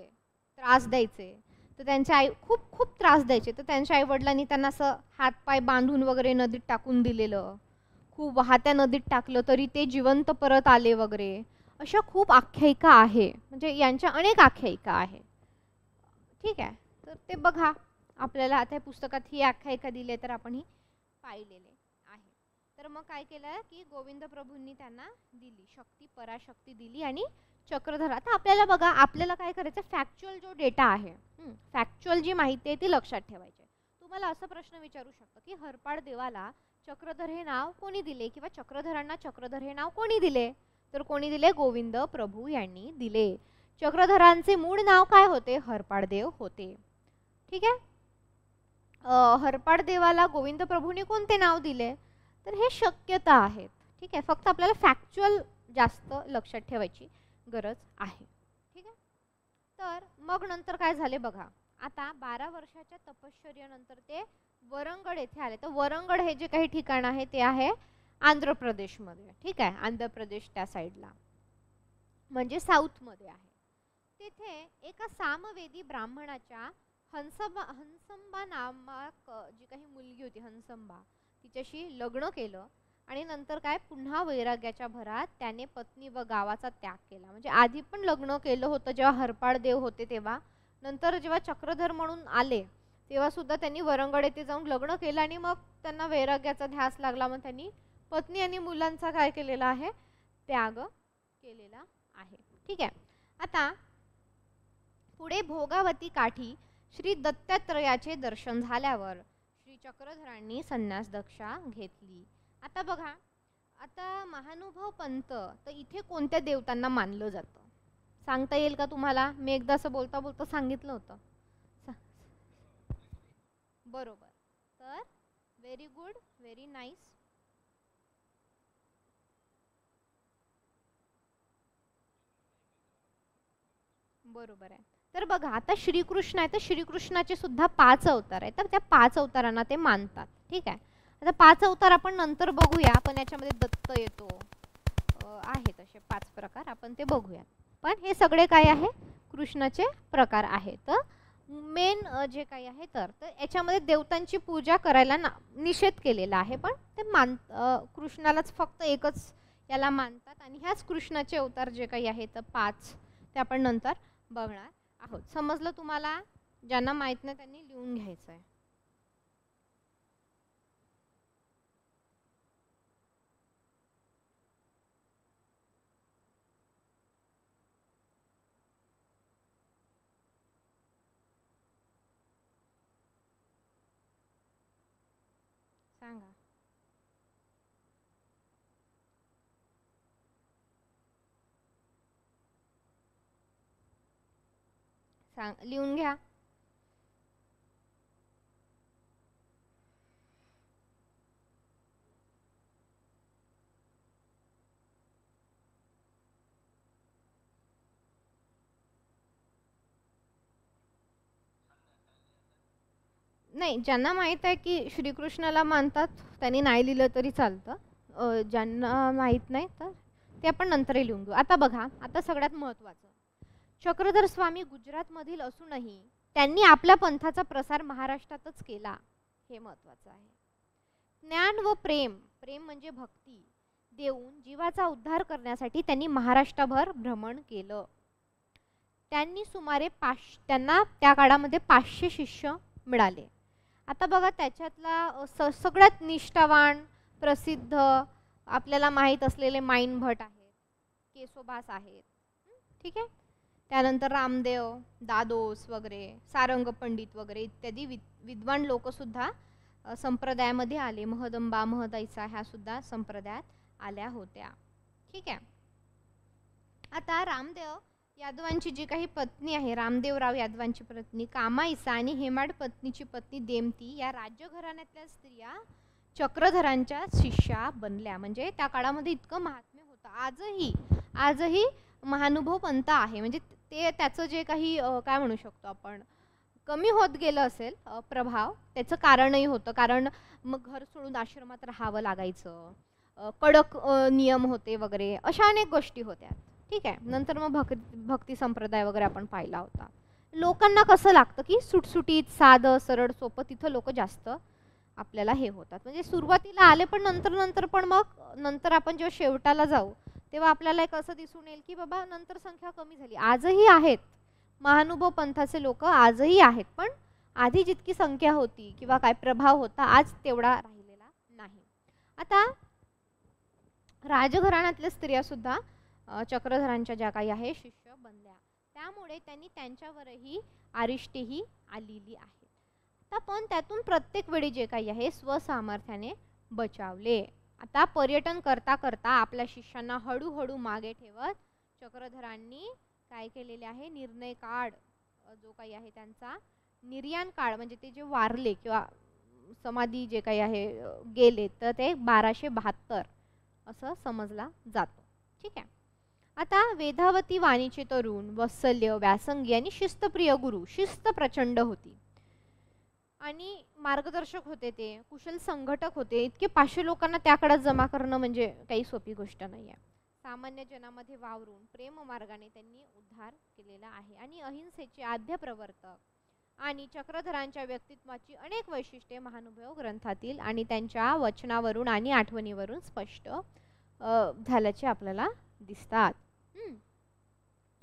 त्रास द्यायचे. तर त्यांच्या आई खूप खूप त्रास द्यायचे. तर त्यांच्या आईवडिलांनी त्यांना असं हातपाय बांधून वगैरे नदीत टाकून दिलेलं, खूप वाहत्या नदीत टाकलं तरी ते जिवंत परत आले वगैरे. अशा खूप आख्यायिका आहे, म्हणजे यांच्या अनेक आख्यायिका आहे. ठीक आहे, तर ते बघा, आपल्याला आता पुस्तकात ही आख्यायिका दिली आहे तर आपण ही पाहिलेले आहे. तर मग काय केलं की गोविंद प्रभूंनी त्यांना दिली शक्ती, पराशक्ती दिली आणि चक्रधर. आता आपल्याला बघा, आपल्याला काय करायचं, फॅक्च्युअल जो डेटा आहे, फॅक्च्युअल जी माहिती आहे ती लक्षात ठेवायची. तुम्हाला असा प्रश्न विचारू शकतो की हरपाळ देवाला चक्रधर हे नाव कोणी दिले किंवा चक्रधरांना चक्रधर हे नाव कोणी दिले? तर कोणी दिले? गोविंद प्रभू यांनी दिले. चक्रधरांचे मूळ नाव काय होते? हरपाळदेव होते. ठीक आहे, हरपाळ देवाला गोविंद प्रभूंनी कोणते नाव दिले? तर हे शक्यता आहेत. ठीक आहे, फक्त आपल्याला फॅक्च्युअल जास्त लक्षात ठेवायची गरज आहे. ठीक आहे, तर मग नंतर काय झाले बघा. आता 12 वर्षाच्या तपश्चर्येनंतर ते वरंगड येथे आले. तर वरंगड हे जे काही ठिकाण आहे ते आहे आंध्र प्रदेशमध्ये. ठीक आहे, आंध्र प्रदेश त्या साईडला म्हणजे साऊथमध्ये आहे. तेथे एका सामवेदी ब्राह्मणाच्या हंसंबा नामक जी काही मुलगी होती हंसंबा, तिच्याशी लग्न केलं आणि नंतर काय पुन्हा वैराग्याच्या भरात त्याने पत्नी व गावाचा त्याग केला. म्हणजे आधी पण लग्न केलं होतं जेव्हा हरपाळ देव होते तेव्हा, नंतर जेव्हा चक्रधर म्हणून आले तेव्हा सुद्धा त्यांनी वरंगड येथे जाऊन लग्न केलं आणि मग त्यांना वैराग्याचा ध्यास लागला. मग त्यांनी पत्नी आणि मुलांचा काय केलेला आहे? त्याग केलेला आहे. ठीक आहे, आता पुढे भोगावती काठी श्री दत्तात्रयाचे दर्शन झाल्यावर श्री चक्रधरांनी संन्यास दीक्षा घेतली. आता बघा, आता महानुभाव पंत तर इथे कोणत्या देवतांना मानलं जातं सांगता येईल का तुम्हाला? मी एकदा असं बोलता बोलता सांगितलं होतं. बरोबर, तर व्हेरी गुड, व्हेरी नाईस. बरोबर आहे. तर बघा, आता श्रीकृष्ण आहे तर श्रीकृष्णाचे सुद्धा 5 अवतार आहेत. तर त्या 5 अवतारांना ते मानतात. ठीक आहे, आता 5 अवतार आपण नंतर बघूया, पण याच्यामध्ये दत्त येतो, आहे तसे 5 प्रकार, आपण ते बघूया. पण हे सगळे काय आहे? कृष्णाचे प्रकार आहेत. तर मेन जे काही आहे तर याच्यामध्ये देवतांची पूजा करायला निषेध केलेला आहे, पण ते कृष्णालाच फक्त एकच याला मानतात आणि ह्याच कृष्णाचे अवतार जे काही आहेत तर 5 ते आपण नंतर बघणार आहोत. समजलं तुम्हाला? ज्यांना माहित नाही त्यांनी लिहून घ्यायचं आहे. सांगा. लिहून घ्या. नाही, ज्यांना माहित आहे की श्रीकृष्णाला मानतात त्यांनी नाही लिहिलं तरी चालतं. ज्यांना माहित नाही तर ते आपण नंतरही लिहून घेऊ. आता बघा, आता सगळ्यात महत्त्वाचं, चक्रधर स्वामी गुजरातमधील असूनही त्यांनी आपल्या पंथाचा प्रसार महाराष्ट्रातच केला, हे महत्त्वाचं आहे. ज्ञान व प्रेम, प्रेम म्हणजे भक्ती देऊन जीवाचा उद्धार करण्यासाठी त्यांनी महाराष्ट्रभर भ्रमण केलं. त्यांनी सुमारे त्यांना त्या काळामध्ये 500 शिष्य मिळाले. आता बघा, त्याच्यातला सगळ्यात निष्ठावान प्रसिद्ध आपल्याला माहीत असलेले माईन भट आहेत, केसोबास आहेत, ठीक आहे. त्यानंतर रामदेव, दादोस वगैरे, सारंग पंडित वगैरे इत्यादी विद्वान लोकसुद्धा संप्रदायामध्ये आले. महदंबा, महदैसा ह्या सुद्धा संप्रदायात आल्या होत्या, ठीक आहे. आता रामदेव यादवांची जी काही पत्नी आहे, रामदेवराव यादवांची पत्नी कामाईसा आणि हेमाड पत्नीची पत्नी देमती या राज्य घराण्यातल्या स्त्रिया चक्रधरांच्या शिष्या बनल्या. म्हणजे त्या काळामध्ये इतकं महात्म्य होतं. आजही महानुभव पंथ आहे. म्हणजे ते त्याचं जे काही काय म्हणू शकतो आपण कमी होत गेलं असेल प्रभाव, त्याचं कारणही होतं. कारण मग घर सोडून आश्रमात राहावं लागायचं, कडक नियम होते वगैरे, अशा अनेक गोष्टी होत्या, ठीक आहे. नंतर मग भक्ती संप्रदाय वगैरे आपण पाहिला होता. लोकांना कसं लागतं की सुटसुटीत, साधं, सरळ, सोपं, तिथं लोक जास्त आपल्याला हे होतात. म्हणजे सुरुवातीला आले, पण नंतर पण मग नंतर आपण जेव्हा शेवटाला जाऊ तेव्हा आपल्याला एक असं दिसून येईल की बाबा नंतर संख्या कमी झाली. आजही आहेत महानुभव पंथाचे लोक, आजही आहेत, पण आधी जितकी संख्या होती किंवा काय प्रभाव होता आज तेवढा राहिलेला नाही. आता राजघराण्यातल्या स्त्रिया सुद्धा चक्रधरांच्या ज्या काही आहे शिष्य बनल्या, त्यामुळे त्यांनी त्यांच्यावरही आरिष्टीही आलेली आहे. आता पण त्यातून प्रत्येक वेळी जे काही आहे स्वसामर्थ्याने बचावले. आता पर्यटन करता करता आपल्या शिष्यांना हळूहळू मागे ठेवत चक्रधरांनी काय केलेले आहे, निर्णय काळ जो काही आहे त्यांचा निर्याण काळ, म्हणजे ते जे वारले किंवा समाधी जे काही आहे गेले, तर ते 1272 असं समजला जातो, ठीक आहे. आता वेधावती वाणीचे तरुण, वत्सल्य, व्यासंगी आणि शिस्तप्रिय गुरु, शिस्त प्रचंड होती आणि मार्गदर्शक होते, ते कुशल संघटक होते. इतके 500 लोकांना त्याकडे जमा करणं म्हणजे काही सोपी गोष्ट नाही आहे. सामान्य जनामध्ये वावरून प्रेम मार्गाने त्यांनी उद्धार केलेला आहे आणि अहिंसेचे आद्य प्रवर्तक आणि चक्रधरांच्या व्यक्तित्वाची अनेक वैशिष्ट्ये महानुभव ग्रंथातील आणि त्यांच्या वचनावरून आणि आठवणीवरून स्पष्ट झाल्याचे आपल्याला दिसतात.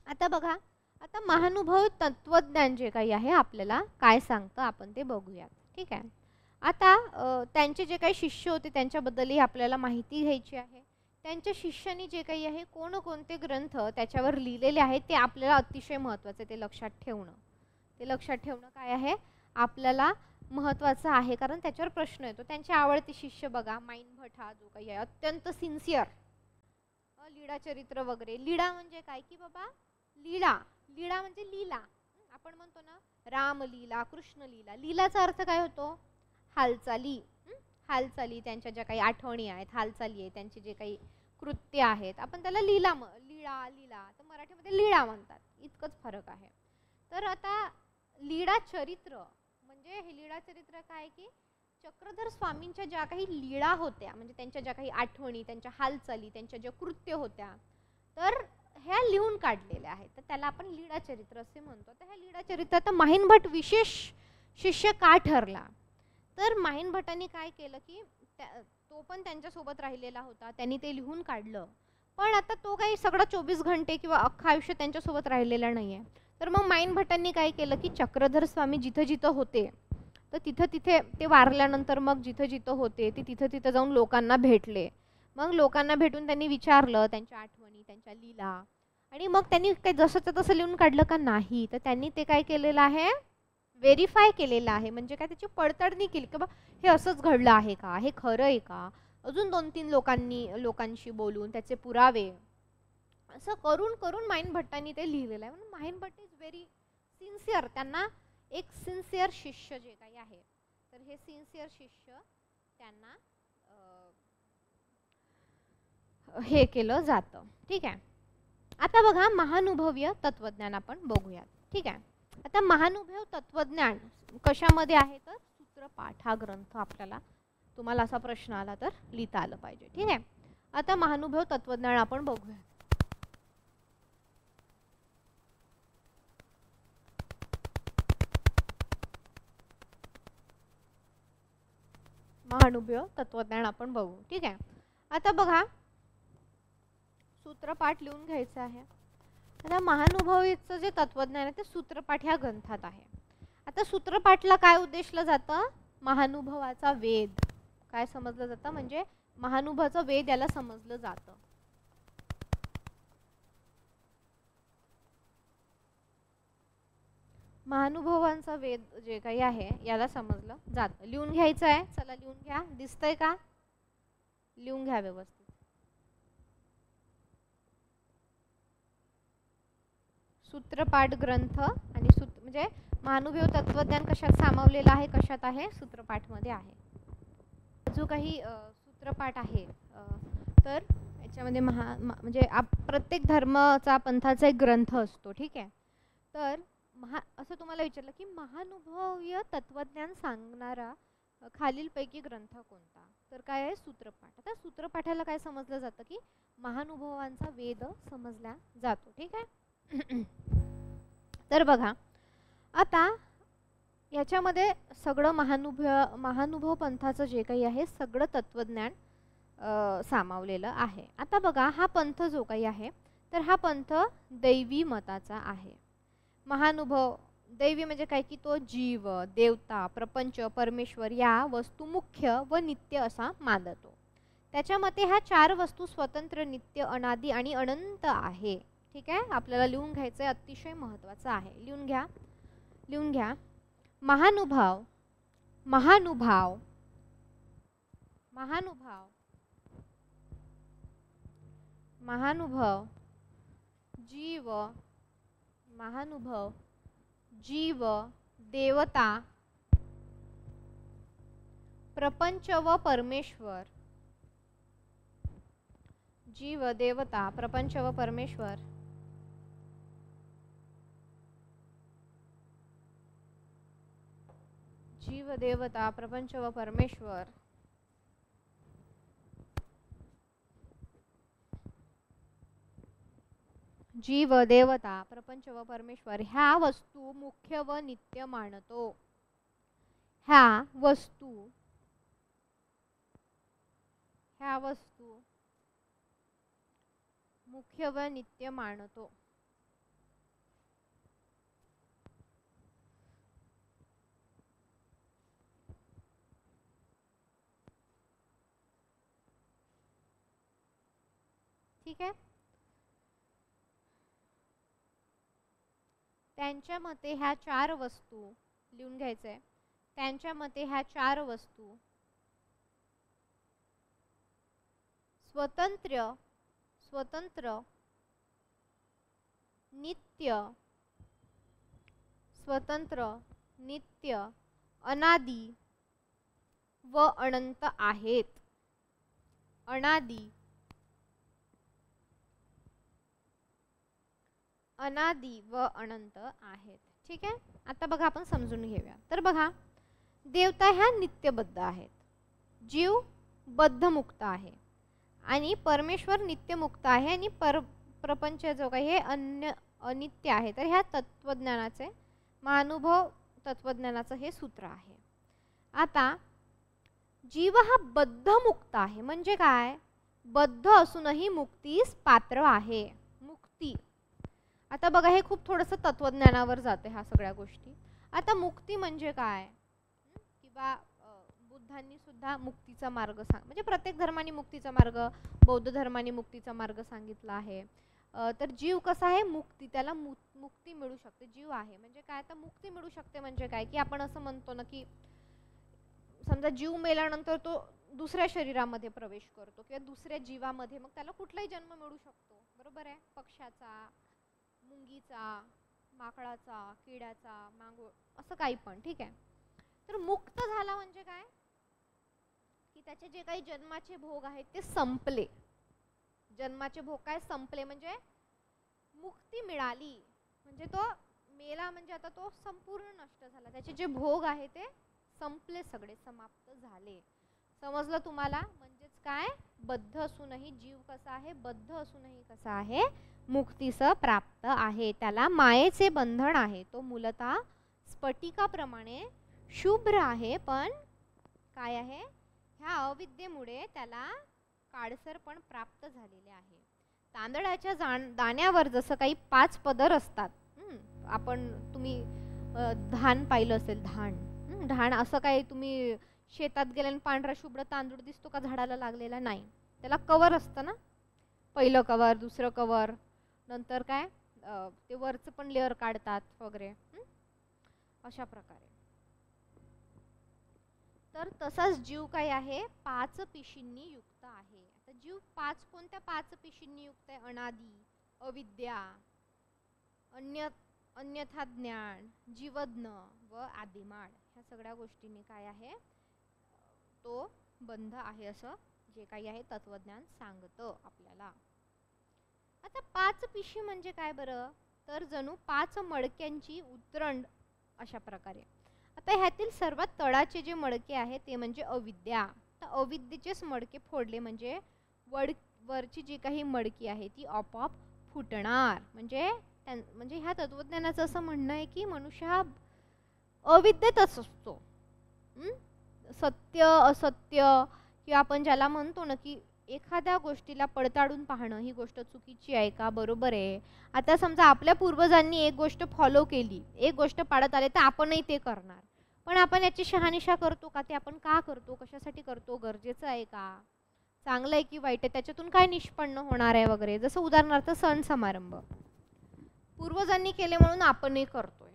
आता बघा, आता महानुभव तत्वज्ञान जे काही आहे आपल्याला काय सांगतं आपण ते बघूयात, ठीक आहे. आता त्यांचे जे काही शिष्य होते त्यांच्याबद्दलही आपल्याला माहिती घ्यायची आहे. त्यांच्या शिष्यांनी जे काही आहे कोणकोणते ग्रंथ त्याच्यावर लिहिलेले आहेत ते आपल्याला अतिशय महत्त्वाचे, ते लक्षात ठेवणं काय आहे आपल्याला महत्त्वाचं आहे, कारण त्याच्यावर प्रश्न येतो. त्यांचे आवडते शिष्य बघा, माईन भट हा जो काही आहे अत्यंत सिन्सिअर, लीळा चरित्र वगैरे. लीळा म्हणजे काय की बाबा लीळा म्हणजे लीला. आपण म्हणतो ना रामलीला, कृष्णलीला. लीलाचा अर्थ काय होतो, हालचाली. त्यांच्या ज्या काही आठवणी आहेत, हालचाली आहेत, त्यांचे जे काही कृत्य आहेत, आपण त्याला लीला तर मराठीमध्ये लीळा म्हणतात, इतकंच फरक आहे. तर आता लीळा चरित्र म्हणजे हे लीळा चरित्र काय की चक्रधर स्वामींच्या ज्या काही लीळा होत्या, म्हणजे त्यांच्या ज्या काही आठवणी, त्यांच्या हालचाली, त्यांच्या ज्या कृत्य होत्या, तर ह्या लिहून काढलेल्या आहेत, तर त्याला आपण लीळा चरित्र असे म्हणतो. तर ह्या लीळा चरित्रात माहीन भट विशेष शिष्य का ठरला, तर माहीन भटांनी काय केलं की तो पण त्यांच्यासोबत राहिलेला होता, त्यांनी ते लिहून काढलं, पण आता तो काही सगळं 24 घंटे किंवा अख्खं आयुष्य त्यांच्यासोबत राहिलेला नाही आहे. तर मग माईन भटांनी काय केलं की चक्रधर स्वामी जिथं जिथं होते, तर तिथे ते वारल्यानंतर मग जिथं होते ते तिथं जाऊन लोकांना भेटले. मग लोकांना भेटून त्यांनी विचारलं त्यांच्या आठवणी, त्यांच्या लीला, आणि मग त्यांनी काही जसंच्या तसं लिहून काढलं का नाही, तर त्यांनी ते काय केलेलं आहे, व्हेरीफाय केलेलं आहे. म्हणजे काय, त्याची पडताळणी केली की बा हे असंच घडलं आहे का, हे खरं आहे का, अजून 2-3 लोकांशी बोलून त्याचे पुरावे असं करून माईन भट्टांनी ते लिहिलेलं आहे. म्हणून माईन भट्ट इज व्हेरी सिन्सिअर. त्यांना एक सिन्सिअर शिष्य जे काही आहे, तर हे सिन्सिअर शिष्य त्यांना हे केलं जातं, ठीक आहे. आता बघा महानुभवीय तत्वज्ञान आपण बघूयात, ठीक आहे. आता महानुभव तत्वज्ञान कशामध्ये आहे, तर सूत्रपाठ हा ग्रंथ आपल्याला, तुम्हाला असा प्रश्न आला तर लिहिता आलं पाहिजे, ठीक आहे. आता महानुभव तत्वज्ञान आपण बघूया. महानुभव तत्वज्ञान आपण बघू, ठीक आहे. आता बघा सूत्रपाठ लिहून घ्यायचं आहे. आता महानुभवीचं जे तत्वज्ञान आहे ते सूत्रपाठ ह्या ग्रंथात आहे. आता सूत्रपाठला काय उद्देशलं जातं, महानुभवाचा वेध काय समजलं जातं, म्हणजे महानुभवाचं वेद याला समजलं जातं. महानुभवांचा वेद जे काही आहे याला समजलं जातं. लिहून घ्यायचं आहे. चला लिहून घ्या. दिसतंय का? लिहून घ्या व्यवस्थित. सूत्रपाठ ग्रंथ आणि म्हणजे महानुभव तत्वज्ञान कशात सामावलेलं आहे, कशात आहे? सूत्रपाठ मध्ये आहे. जो काही सूत्रपाठ आहे तर याच्यामध्ये म्हणजे प्रत्येक धर्माचा पंथाचा एक ग्रंथ असतो. ठीक आहे. तर असं तुम्हाला विचारलं की महानुभवीय तत्वज्ञान सांगणारा खालीलपैकी ग्रंथ कोणता, तर काय आहे? सूत्रपाठ. आता सूत्रपाठाला काय समजलं जातं की महानुभवांचा वेद समजला जातो. ठीक आहे. तर बघा आता याच्यामध्ये सगळं महानुभव पंथाचं जे काही आहे सगळं तत्वज्ञान सामावलेलं आहे. आता बघा हा पंथ जो काही आहे तर हा पंथ दैवी मताचा आहे. महानुभव दैवी म्हणजे काय की तो जीव, देवता, प्रपंच, परमेश्वर या वस्तू मुख्य व नित्य असा मानतो. त्याच्या मते ह्या 4 वस्तू स्वतंत्र, नित्य, अनादी आणि अनंत आहे. ठीक आहे. आपल्याला लिहून घ्यायचं आहे. अतिशय महत्त्वाचं आहे. लिहून घ्या. लिहून घ्या. महानुभाव महानुभाव महानुभाव महानुभव जीव महानुभव जीव, देवता, प्रपंच व परमेश्वर. जीव, देवता, प्रपंच व परमेश्वर जीव, देवता, प्रपंच व परमेश्वर जीव, देवता, प्रपंच व परमेश्वर ह्या वस्तू मुख्य व नित्य मानतो. ह्या वस्तू मुख्य व नित्य मानतो. ठीक आहे. त्यांच्या मते ह्या 4 वस्तू लिहून घ्यायचंय. त्यांच्या मते ह्या 4 वस्तू स्वतंत्र नित्य अनादी व अनंत आहेत. अनादी व अनंत आहेत. ठीक आहे. आता बघा आपण समजून घेऊया. तर बघा देवता ह्या नित्यबद्ध आहेत, जीव बद्धमुक्त आहे आणि परमेश्वर नित्यमुक्त आहे आणि प्रपंच जो काही हे अनित्य आहे. तर ह्या तत्वज्ञानाचे महानुभव तत्वज्ञानाचं हे सूत्र आहे. आता जीव हा बद्धमुक्त आहे म्हणजे काय? बद्ध असूनही मुक्तीस पात्र आहे. मुक्ती. आता बघा हे खूप थोडंसं तत्वज्ञानावर जाते ह्या सगळ्या गोष्टी. आता मुक्ती म्हणजे काय? किंवा बुद्धांनी सुद्धा मुक्तीचा मार्ग म्हणजे प्रत्येक धर्माने मुक्तीचा मार्ग, बौद्ध धर्माने मुक्तीचा मार्ग सांगितला आहे. तर जीव कसा आहे? मुक्ती. त्याला मुक्ती मिळू शकते. जीव आहे म्हणजे काय? तर मुक्ती मिळू शकते म्हणजे काय की आपण असं म्हणतो ना की समजा जीव मेल्यानंतर तो दुसऱ्या शरीरामध्ये प्रवेश करतो किंवा दुसऱ्या जीवामध्ये, मग त्याला कुठलाही जन्म मिळू शकतो. बरोबर आहे. पक्ष्याचा, मुंगीचा, माकडाचा, किड्याचा, मांगोळ, असं काही पण. ठीक आहे. तर मुक्त झाला म्हणजे काय की त्याचे जे काही जन्माचे भोग आहेत ते संपले. जन्माचे भोग काय संपले म्हणजे मुक्ती मिळाली. म्हणजे तो मेला म्हणजे आता तो संपूर्ण नष्ट झाला. त्याचे जे भोग आहे ते संपले, सगळे समाप्त झाले. समजलं तुम्हाला? म्हणजेच काय? बद्ध असूनही जीव कसा आहे? बद्ध असूनही कसा आहे? मुक्तीस प्राप्त आहे. त्याला मायेचे बंधन आहे. तो मूलतः स्फटिकाप्रमाणे शुभ्र आहे, पण काय आहे? ह्या अविद्येमुळे त्याला काळसर पण प्राप्त झालेले आहे. तांदळाच्या दाण्यावर जसं काही 5 पदर असतात. तुम्ही धान पाहिलं असेल. धान असं काही तुम्ही शेतात गेल्याने पांढरा शुभ्र तांदूळ दिसतो का झाडाला लागलेला? नाही, त्याला कवर असतं ना, पहिलं कवर, दुसरं कवर, नंतर काय ते वरचं पण लेअर काढतात वगैरे, अशा प्रकारे. तर तसाच जीव काय आहे? 5 पिशींनी युक्त आहे. आता जीव 5 कोणत्या 5 पिशींनी युक्त आहे? अनादी, अविद्या, अन्यथा ज्ञान, जीवज्ञ व आदिमाड, ह्या सगळ्या गोष्टींनी काय आहे? तो बंध आहे असं जे काही आहे तत्वज्ञान सांगतं आपल्याला. आता 5 पिशी म्हणजे काय बरं? तर जणू 5 मडक्यांची उतरंड अशा प्रकारे. आता ह्यातील सर्वात तळाचे जे मडके आहे ते म्हणजे अविद्या. तर अविद्येचेच मडके फोडले म्हणजे वरची जी काही मडकी आहे ती आपोआप फुटणार. म्हणजे ह्या तत्वज्ञानाचं असं म्हणणं आहे की मनुष्य हा अविद्येतच असतो. सत्य असत्य किंवा आपण ज्याला म्हणतो ना की एखाद्या गोष्टीला पडताळून पाहणं, ही गोष्ट चुकीची आहे का बरोबर आहे. आता समजा आपल्या पूर्वजांनी एक गोष्ट फॉलो केली, एक गोष्ट पाळत आले, तर आपणही ते करणार. पण आपण याची शहानिशा करतो का? ते आपण का करतो, कशासाठी करतो, गरजेचं आहे का, चांगलं आहे की वाईट आहे, त्याच्यातून काय निष्पन्न होणार आहे वगैरे. जसं उदाहरणार्थ सण समारंभ पूर्वजांनी केले म्हणून आपणही करतोय,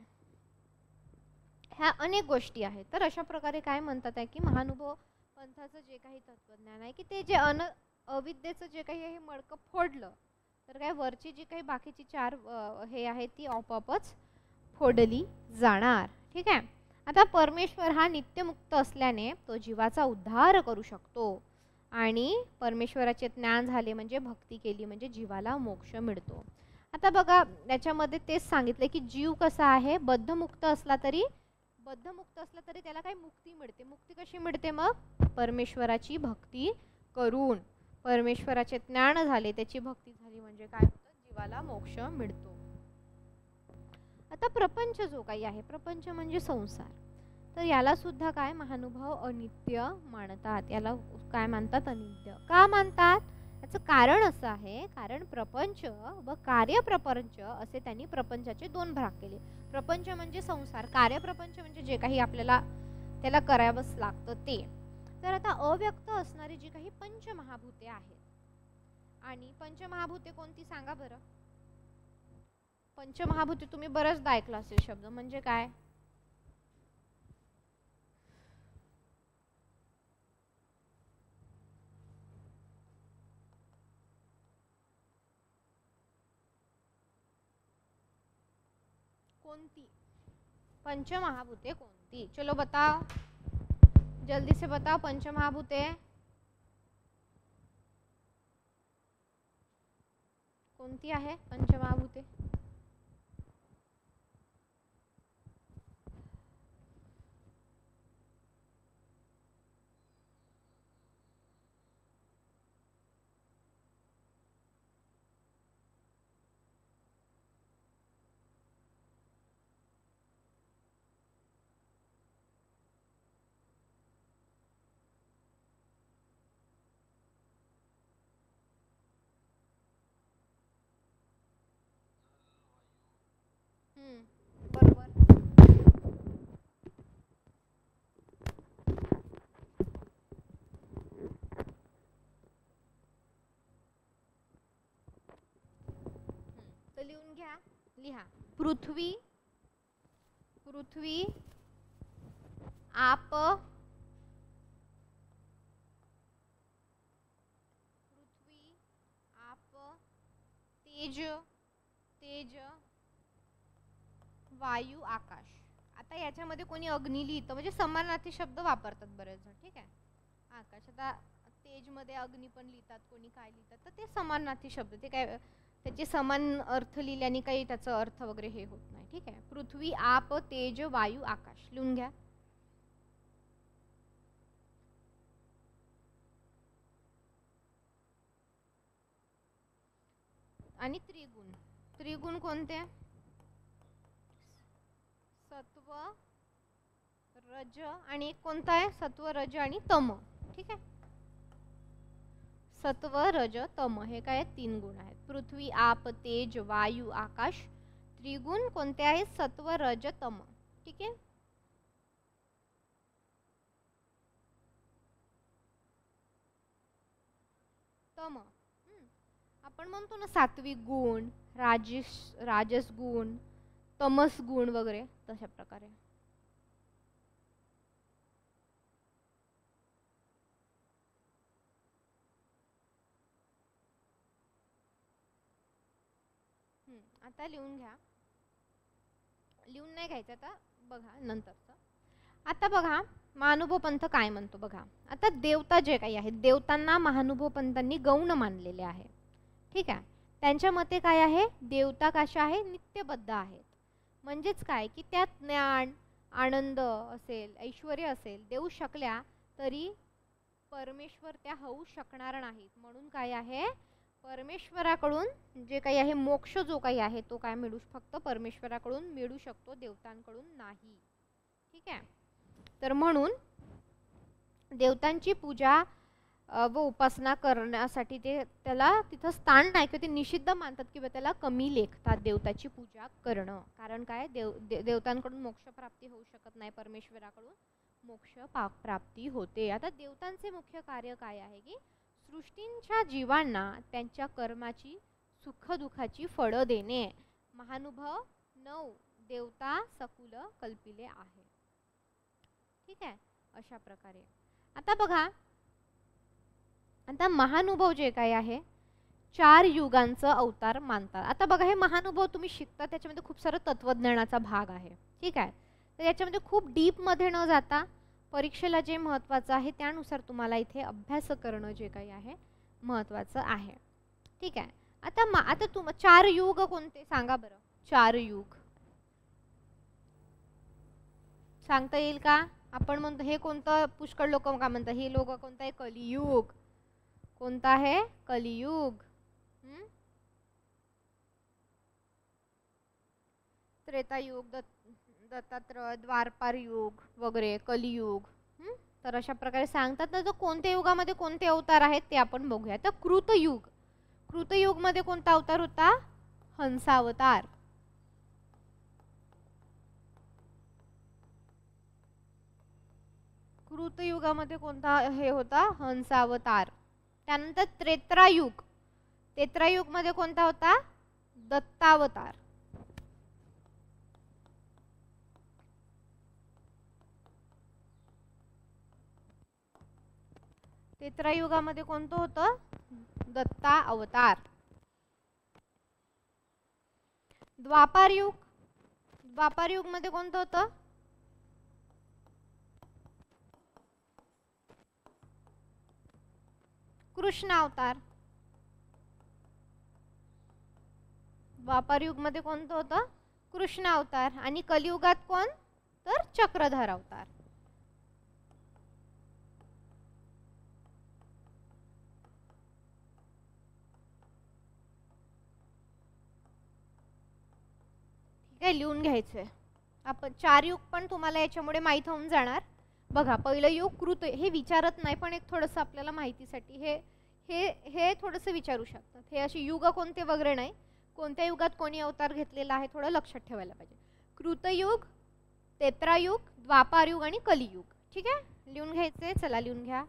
ह्या अनेक गोष्टी आहेत. तर अशा प्रकारे काय म्हणतात आहे की महानुभव पंथाचं जे काही तत्वज्ञान आहे की ते जे अविद्येचं जे काही हे मडकं फोडलं तर काय वरची जी काही बाकीची 4 हे आहे ती आपोआपच फोडली जाणार. ठीक आहे. आता परमेश्वर हा नित्यमुक्त असल्याने तो जीवाचा उद्धार करू शकतो आणि परमेश्वराचे ज्ञान झाले म्हणजे भक्ती केली म्हणजे जीवाला मोक्ष मिळतो. आता बघा याच्यामध्ये तेच सांगितलं की जीव कसा आहे? बद्धमुक्त असला तरी त्याला काही मुक्ती मिळते. मुक्ती कशी मिळते मग? परमेश्वराची भक्ती करून. परमेश्वराचे ज्ञान झाले, त्याची भक्ती झाली म्हणजे काय होतं? जीवाला मोक्ष मिळतो. आता प्रपंच जो काही आहे, प्रपंच म्हणजे संसार, तर याला सुद्धा काय महानुभाव अनित्य मानतात. याला काय मानतात? अनित्य. का मानतात? याचं कारण असं आहे, कारण प्रपंच व कार्यप्रपंच असे त्यांनी प्रपंचाचे 2 भाग केले. प्रपंच म्हणजे संसार, कार्यप्रपंच म्हणजे जे काही आपल्याला त्याला करावंच लागतं ते. तर आता अव्यक्त असणारी जी काही पंचमहाभूते आहेत, आणि पंचमहाभूते कोणती सांगा बरं? पंचमहाभूते तुम्ही बरेचदा ऐकला असेल शब्द, म्हणजे काय? कोणती पंचमहाभूते कोणती? चलो बताओ, जल्दी से बताओ पंचमहाभूते कोणती आहे? पंचमहाभूते बरोबर. तर लिहून घ्या, लिहा. पृथ्वी, आप, तेज, वायू, आकाश. आता याच्यामध्ये कोणी अग्नी लिहितं म्हणजे समानार्थी शब्द वापरतात बरेच जण. ठीक आहे. आकाश, आता तेज मध्ये अग्नी पण लिहितात, कोणी काय लिहितात, तर ते समानार्थी शब्द, ते काय त्याचे समान अर्थ लिहिल्याने काही त्याचा अर्थ वगैरे हे होत नाही. ठीक आहे. पृथ्वी, आप, तेज, वायू, आकाश लिहून घ्या. आणि त्रिगुण कोणते? सत्व, रज आणि एक कोणता आहे? सत्व, रज आणि तम. ठीक आहे. सत्व, रज, तम हे काय? 3 गुण आहेत. पृथ्वी, आप, तेज, वायू, आकाश. त्रिगुण कोणते आहेत? सत्व, रज, तम. ठीक आहे. तम. आपण म्हणतो ना सात्विक गुण, राजस गुण, तमस गुण वगैरे तशा प्रकारे. आता लिहून घ्या. लिहून नाही घ्यायचं आता, बघा नंतरचं. आता बघा महानुभव पंथ काय म्हणतो बघा. आता देवता जे काही आहेत, देवतांना महानुभव पंथांनी गौण मानलेले आहे. ठीक आहे. त्यांच्या मते काय आहे, देवता कशा आहे, नित्यबद्ध आहेत. म्हणजेच काय की त्यात ज्ञान, आनंद असेल, ऐश्वर्य असेल देऊ शकल्या तरी परमेश्वर त्या होऊ शकणार नाहीत. म्हणून काय आहे, परमेश्वराकडून जे काही आहे मोक्ष जो काही आहे तो काय मिळू फक्त परमेश्वराकडून मिळू शकतो, देवतांकडून नाही. ठीक आहे. तर म्हणून देवतांची पूजा व उपासना करण्यासाठी ते त्याला तिथं स्थान नाही किंवा ते निषिद्ध मानतात किंवा त्याला कमी लेखतात देवताची पूजा करणं. कारण काय, देवतांकडून मोक्ष प्राप्ती होऊ शकत नाही, परमेश्वराकडून मोक्ष प्राप्ती होते. आता देवतांचे मुख्य कार्य काय आहे की सृष्टींच्या जीवांना त्यांच्या कर्माची सुखदुःखाची फळं देणे. महानुभव 9 देवता सकुल कल्पिले आहे. ठीक आहे. अशा प्रकारे आता बघा, आता महानुभव जे काय आहे 4 युगांचा अवतार मानतात. आता बघा हे महानुभव तुम्ही शिकता त्याच्यामध्ये खूप सारं तत्वज्ञानाचा भाग आहे. ठीक आहे. तर याच्यामध्ये खूप डीप मध्ये न जाता परीक्षेला जे महत्त्वाचं आहे त्यानुसार तुम्हाला इथे अभ्यास करणं जे काही आहे महत्त्वाचं आहे. ठीक आहे. आता 4 युग कोणते सांगा बरं. 4 युग सांगता येईल का? आपण म्हणतो हे कोणतं, पुष्कळ लोक काय म्हणतात, हे लोक कोणतं आहे, कलियुग. कोणता आहे, कलियुग. त्रेतायुग, दत्तात्रय, द्वापार युग वगैरे, कलियुग. तर अशा प्रकारे सांगतात ना. तर कोणत्या युगामध्ये कोणते अवतार आहेत ते आपण बघूया. तर कृतयुग, कृतयुग मध्ये कोणता अवतार होता, हंसावतार. कृतयुगामध्ये कोणता हे होता, हंसावतार. त्यानंतर त्रेतायुग, त्रेतायुग मध्ये कोणता होता, दत्तावतार. त्रेतायुगामध्ये कोणतं होतं, दत्ता अवतार. द्वापार युग, द्वापार युग मध्ये कोणतं होतं, कृष्ण अवतार. द्वापार युग मध्ये कोणतं होतं, कृष्ण अवतार. आणि कलियुगात कोण, तर चक्रधर अवतार. काय लिहून घ्यायचंय आपण. 4 युग पण तुम्हाला याच्यामुळे माहीत होऊन जाणार. बघा पहिलं युग कृत, हे विचारत नाही पण एक थोडंसं आपल्याला माहितीसाठी हे हे हे थोडंसं विचारू शकतात. हे अशी युग कोणते वगैरे नाही, कोणत्या युगात कोणी अवतार घेतलेला आहे थोडं लक्षात ठेवायला पाहिजे. कृतयुग, त्रेतायुग, द्वापार युग आणि कलियुग. ठीक आहे. लिहून घ्यायचे. चला लिहून घ्या.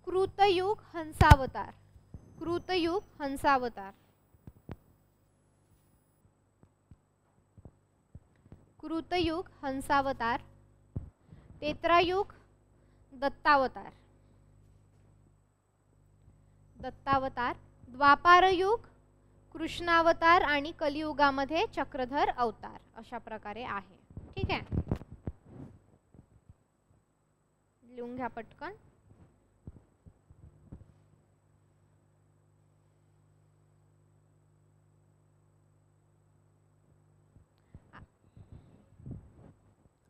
कृतयुग हंसावतार, कृतयुग हंसावतार, कृतयुग हंसावतार. त्रेतायुग दत्तावतार, दत्तावतार. द्वापार युग कृष्णावतार आणि कलियुगामध्ये चक्रधर अवतार. अशा प्रकारे आहे. ठीक आहे. लिहून घ्या पटकन.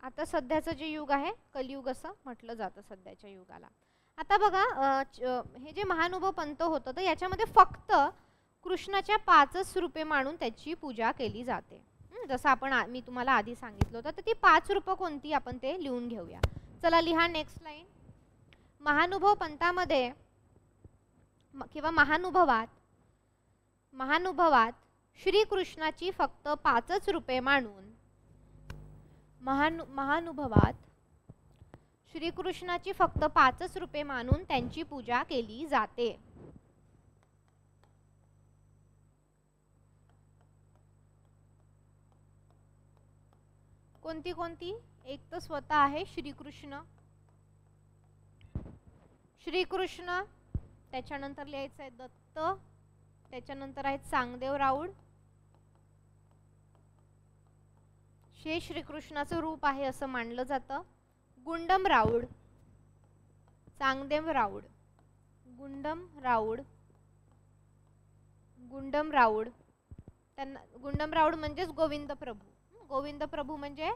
आता सध्याचं जे युग आहे कलियुग असं म्हटलं जातं सध्याच्या युगाला. आता बघा हे जे महानुभव पंथ होतं तर याच्यामध्ये फक्त कृष्णाच्या 5च रूपे मानून त्याची पूजा केली जाते. जसं आपण मी तुम्हाला आधी सांगितलं होतं. तर ती 5 रूपं कोणती आपण ते लिहून घेऊया. चला लिहा नेक्स्ट लाईन. महानुभव पंथामध्ये किंवा महानुभवात श्रीकृष्णाची फक्त 5च रूपे मानून, महानुभवात श्रीकृष्णाची फक्त 5च रूपे मानून त्यांची पूजा केली जाते. कोणती कोणती? एक तर स्वतः आहे श्रीकृष्ण, श्रीकृष्ण, त्याच्यानंतर लिहायचं आहे दत्त, त्याच्यानंतर आहे चांगदेव राऊळ, हे श्रीकृष्णाचं रूप आहे असं मानलं जातं. Gundam Raul, Changdev Raul, Gundam Raul, Gundam Raul, त्यांना गुंडम राऊळ म्हणजेच गोविंद प्रभू. गोविंद प्रभू म्हणजे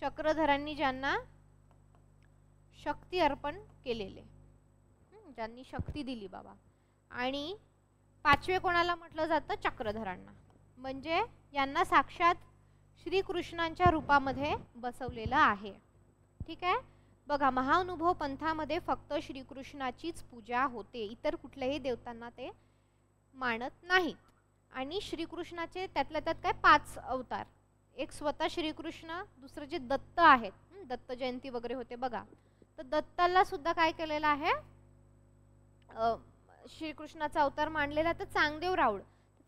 चक्रधरांनी ज्यांना शक्ती अर्पण केलेले, ज्यांनी शक्ती दिली बाबा. आणि 5वे कोणाला म्हटलं जातं? चक्रधरांना, म्हणजे यांना साक्षात श्रीकृष्णांच्या रूपामध्ये बसवलेलं आहे. ठीक आहे. बघा, महाअनुभव पंथामध्ये फक्त श्रीकृष्णाचीच पूजा होते, इतर कुठल्याही देवतांना ते मानत नाहीत. आणि श्रीकृष्णाचे त्यातल्या त्यात काय 5 अवतार, एक स्वतः श्रीकृष्ण, दुसरं जे दत्त आहेत, दत्त जयंती वगैरे होते बघा, तर दत्ताला सुद्धा काय केलेलं आहे? श्रीकृष्णाचा अवतार मानलेला. तर चांगदेव राऊळ,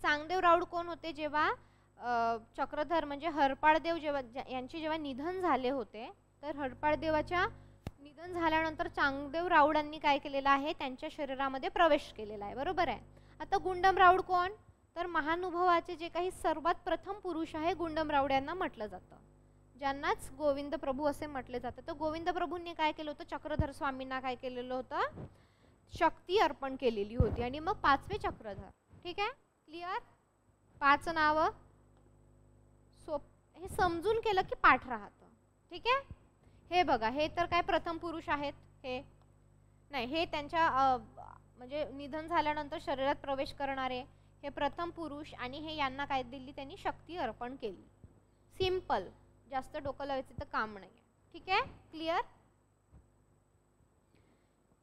चांगदेव राऊळ कोण होते? जेव्हा चक्रधर म्हणजे हरपाळदेव यांचे जेव्हा निधन झाले होते, तर हरपाळदेवाच्या निधन झाल्यानंतर चांगदेव राऊळांनी काय केलेलं आहे? त्यांच्या शरीरामध्ये प्रवेश केलेला आहे. बरोबर आहे. आता गुंडम राऊळ कोण? तर महानुभवाचे जे काही सर्वात प्रथम पुरुष आहे गुंडम राऊळ यांना म्हटलं जातं, ज्यांनाच गोविंद प्रभू असे म्हटले जातं. तर गोविंद प्रभूंनी काय केलं होतं? चक्रधर स्वामींना काय केलेलं होतं? शक्ती अर्पण केलेली होती. आणि मग 5वे चक्रधर. ठीक आहे, क्लिअर? 5 नावं हे समजून केलं की पाठ राहतं. ठीक आहे. हे बघा, हे तर काय प्रथम पुरुष आहेत, हे नाही, हे त्यांच्या म्हणजे निधन झाल्यानंतर शरीरात प्रवेश करणारे हे प्रथम पुरुष, आणि हे यांना काय दिली? त्यांनी शक्ती अर्पण केली. सिंपल, जास्त डोकं लावायचं तर काम नाही आहे. ठीक आहे, क्लिअर?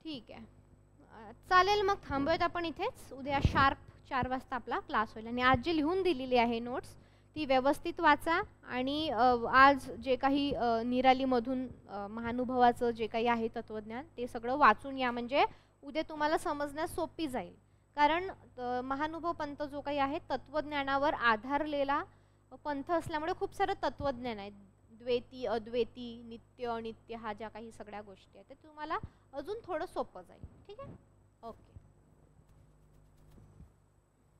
ठीक आहे, चालेल. मग थांबूयात आपण इथेच. उद्या शार्प 4 वाजता आपला क्लास होईल. आणि आज जे लिहून दिलेली आहे नोट्स ती व्यवस्थित वाचा. आणि आज जे काही निरालीमधून महानुभवाचं जे काही आहे तत्वज्ञान ते सगळं वाचून या, म्हणजे उद्या तुम्हाला समजण्यास सोपी जाईल. कारण महानुभव पंथ जो काही आहे तत्वज्ञानावर आधारलेला पंथ असल्यामुळे खूप सारं तत्वज्ञान आहे, द्वैती, अद्वैती, नित्य, अनित्य, हा ज्या काही सगळ्या गोष्टी आहेत ते तुम्हाला अजून थोडं सोपं जाईल. ठीक आहे, ओके.